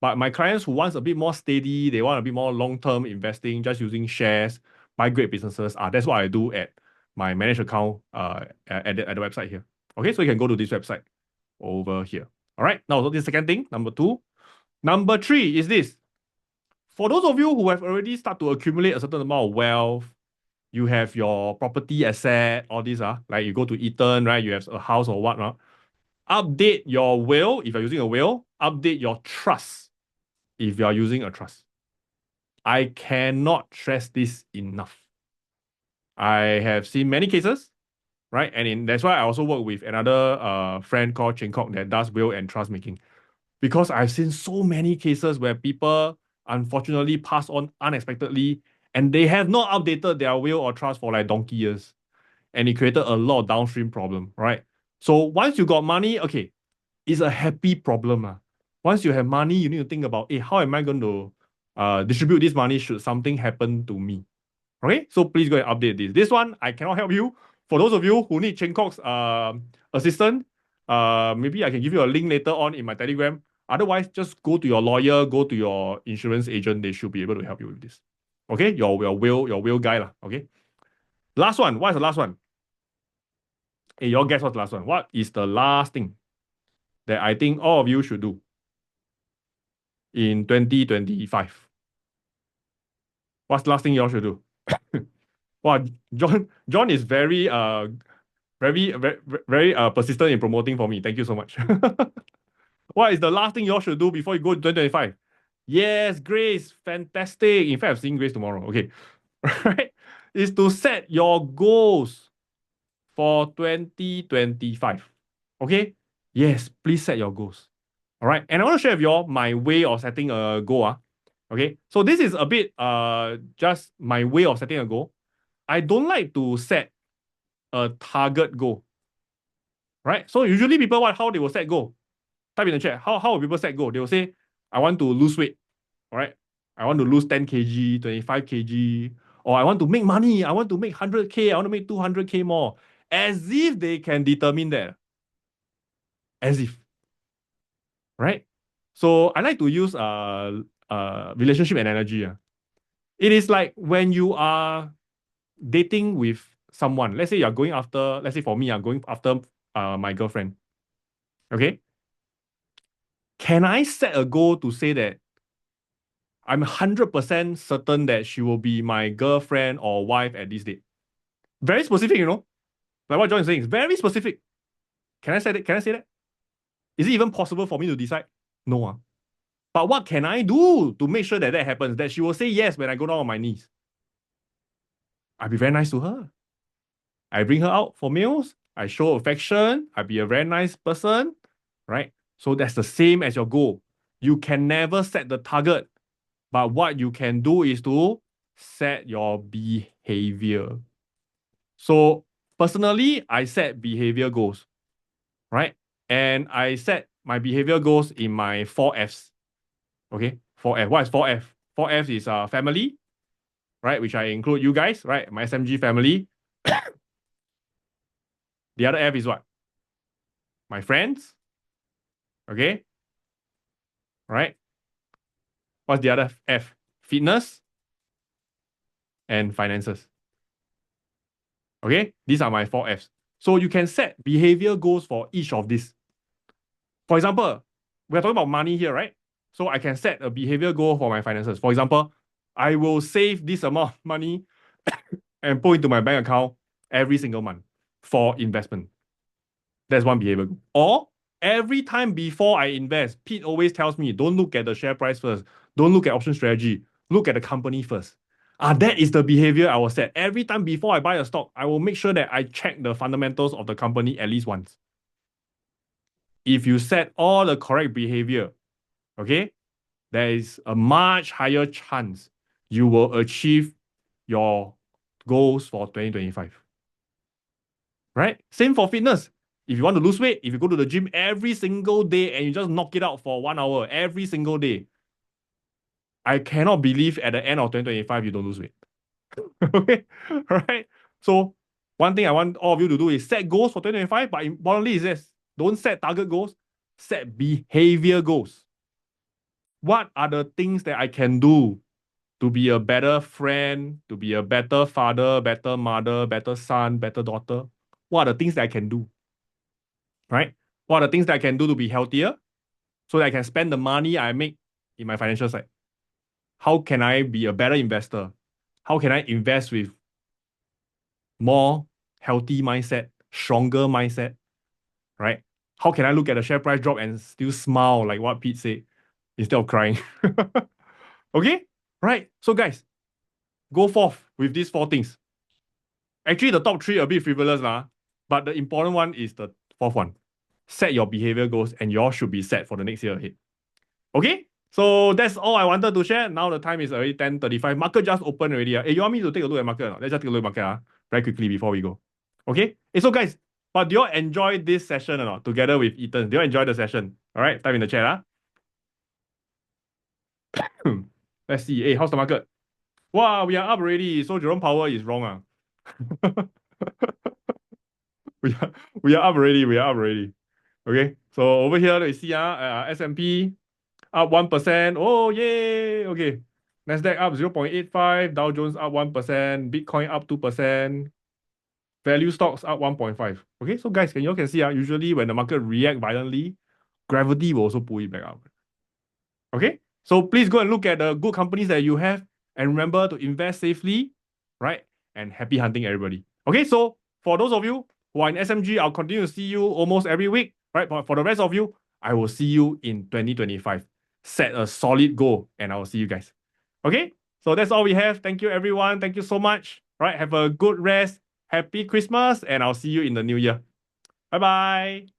But my clients who wants a bit more steady, they want a bit more long-term investing, just using shares, buy great businesses. That's what I do at my managed account at the website here. Okay, so you can go to this website over here. All right. Now, so this second thing, number 2. Number 3 is this. For those of you who have already started to accumulate a certain amount of wealth, you have your property asset, all these like you go to Eton, right? You have a house or whatnot. Update your will if you're using a will. Update your trust if you are using a trust. I cannot stress this enough. I have seen many cases, right? And that's why I also work with another friend called Ching Kok that does will and trust making. Because I've seen so many cases where people unfortunately pass on unexpectedly and they have not updated their will or trust for like donkey years. And it created a lot of downstream problem, right? So once you got money, okay, it's a happy problem. Once you have money, you need to think about, hey, how am I going to distribute this money should something happen to me? Okay, so please go and update this. This one, I cannot help you. For those of you who need Cheng Kok's assistant, maybe I can give you a link later on in my Telegram. Otherwise, just go to your lawyer, go to your insurance agent. They should be able to help you with this. Okay, your will guy lah. Okay. Last one. What is the last one? Hey, y'all guess what's the last one? What is the last thing that I think all of you should do in 2025? What's the last thing y'all should do? Wow, John is very persistent in promoting for me. Thank you so much. What is the last thing y'all should do before you go to 2025? Yes, Grace, fantastic. In fact, I'm seeing Grace tomorrow. Okay, right? Is to set your goals for 2025. Okay? Yes, please set your goals. All right. And I want to share with you all my way of setting a goal. Okay. So this is a bit just my way of setting a goal. I don't like to set a target goal. Right? So usually people how they will set goal. Type in the chat. How will people set goal? They will say, I want to lose weight. All right. I want to lose 10 kg, 25 kg, or I want to make money. I want to make 100K. I want to make 200K more. As if they can determine that. As if. Right? So I like to use relationship analogy. It is like when you are dating with someone. Let's say you're going after, let's say for me, I'm going after my girlfriend. Okay? Can I set a goal to say that I'm 100% certain that she will be my girlfriend or wife at this date? Very specific, Like what John is saying. It's very specific. Can I say that? Can I say that? Is it even possible for me to decide? No. But what can I do to make sure that that happens? That she will say yes when I go down on my knees. I'll be very nice to her. I bring her out for meals. I show affection. I be a very nice person, right? So that's the same as your goal. You can never set the target, but what you can do is to set your behavior. So personally, I set behavior goals, right? And I set my behavior goals in my 4Fs. Okay, 4F. What is 4F? 4F is family, right? Which I include you guys, right? My SMG family. The other F is what? My friends. Okay, right? What's the other F? Fitness and finances. Okay, these are my 4Fs. So you can set behavior goals for each of these. For example, we're talking about money here, right? So I can set a behavior goal for my finances. For example, I will save this amount of money and put into my bank account every single month for investment. That's one behavior goal. Or every time before I invest, Pete always tells me, don't look at the share price first. Don't look at option strategy. Look at the company first. That is the behavior I will set. Every time before I buy a stock, I will make sure that I check the fundamentals of the company at least once. If you set all the correct behavior, okay, there is a much higher chance you will achieve your goals for 2025. Right? Same for fitness. If you want to lose weight, if you go to the gym every single day and you just knock it out for 1 hour every single day, I cannot believe at the end of 2025 you don't lose weight. Okay? Right? So one thing I want all of you to do is set goals for 2025, but importantly is this: don't set target goals, set behavior goals. What are the things that I can do to be a better friend, to be a better father, better mother, better son, better daughter? What are the things that I can do? Right? What are the things that I can do to be healthier so that I can spend the money I make in my financial side? How can I be a better investor? How can I invest with more healthy mindset, stronger mindset, right? How can I look at the share price drop and still smile like what Pete said instead of crying? Okay? Right. So guys, go forth with these 4 things. Actually, the top 3 are a bit frivolous, but the important one is the 4th one. Set your behavior goals and yours should be set for the next year ahead. Okay? So that's all I wanted to share. Now the time is already 10:35. Market just opened already. Hey, you want me to take a look at market or not? Let's just take a look at market very quickly before we go. Okay? Hey, so guys, but do you all enjoy this session or not? Together with Ethan. Do you all enjoy the session? All right, type in the chat. Let's see. Hey, how's the market? Wow, we are up already. So Jerome Powell is wrong. we are we are up already. We are up already. Okay. So over here, you see S&P up 1%. Oh, yay. Okay. Nasdaq up 0.85. Dow Jones up 1%. Bitcoin up 2%. Value stocks up 1.5. Okay. So guys, you all can see usually when the market react violently, gravity will also pull it back up. Okay. So please go and look at the good companies that you have and remember to invest safely, right? And happy hunting, everybody. Okay. So for those of you who are in SMG, I'll continue to see you almost every week, right? But for the rest of you, I will see you in 2025. Set a solid goal and I will see you guys. Okay. So that's all we have. Thank you, everyone. Thank you so much. Right. Have a good rest. Happy Christmas. And I'll see you in the new year. Bye bye.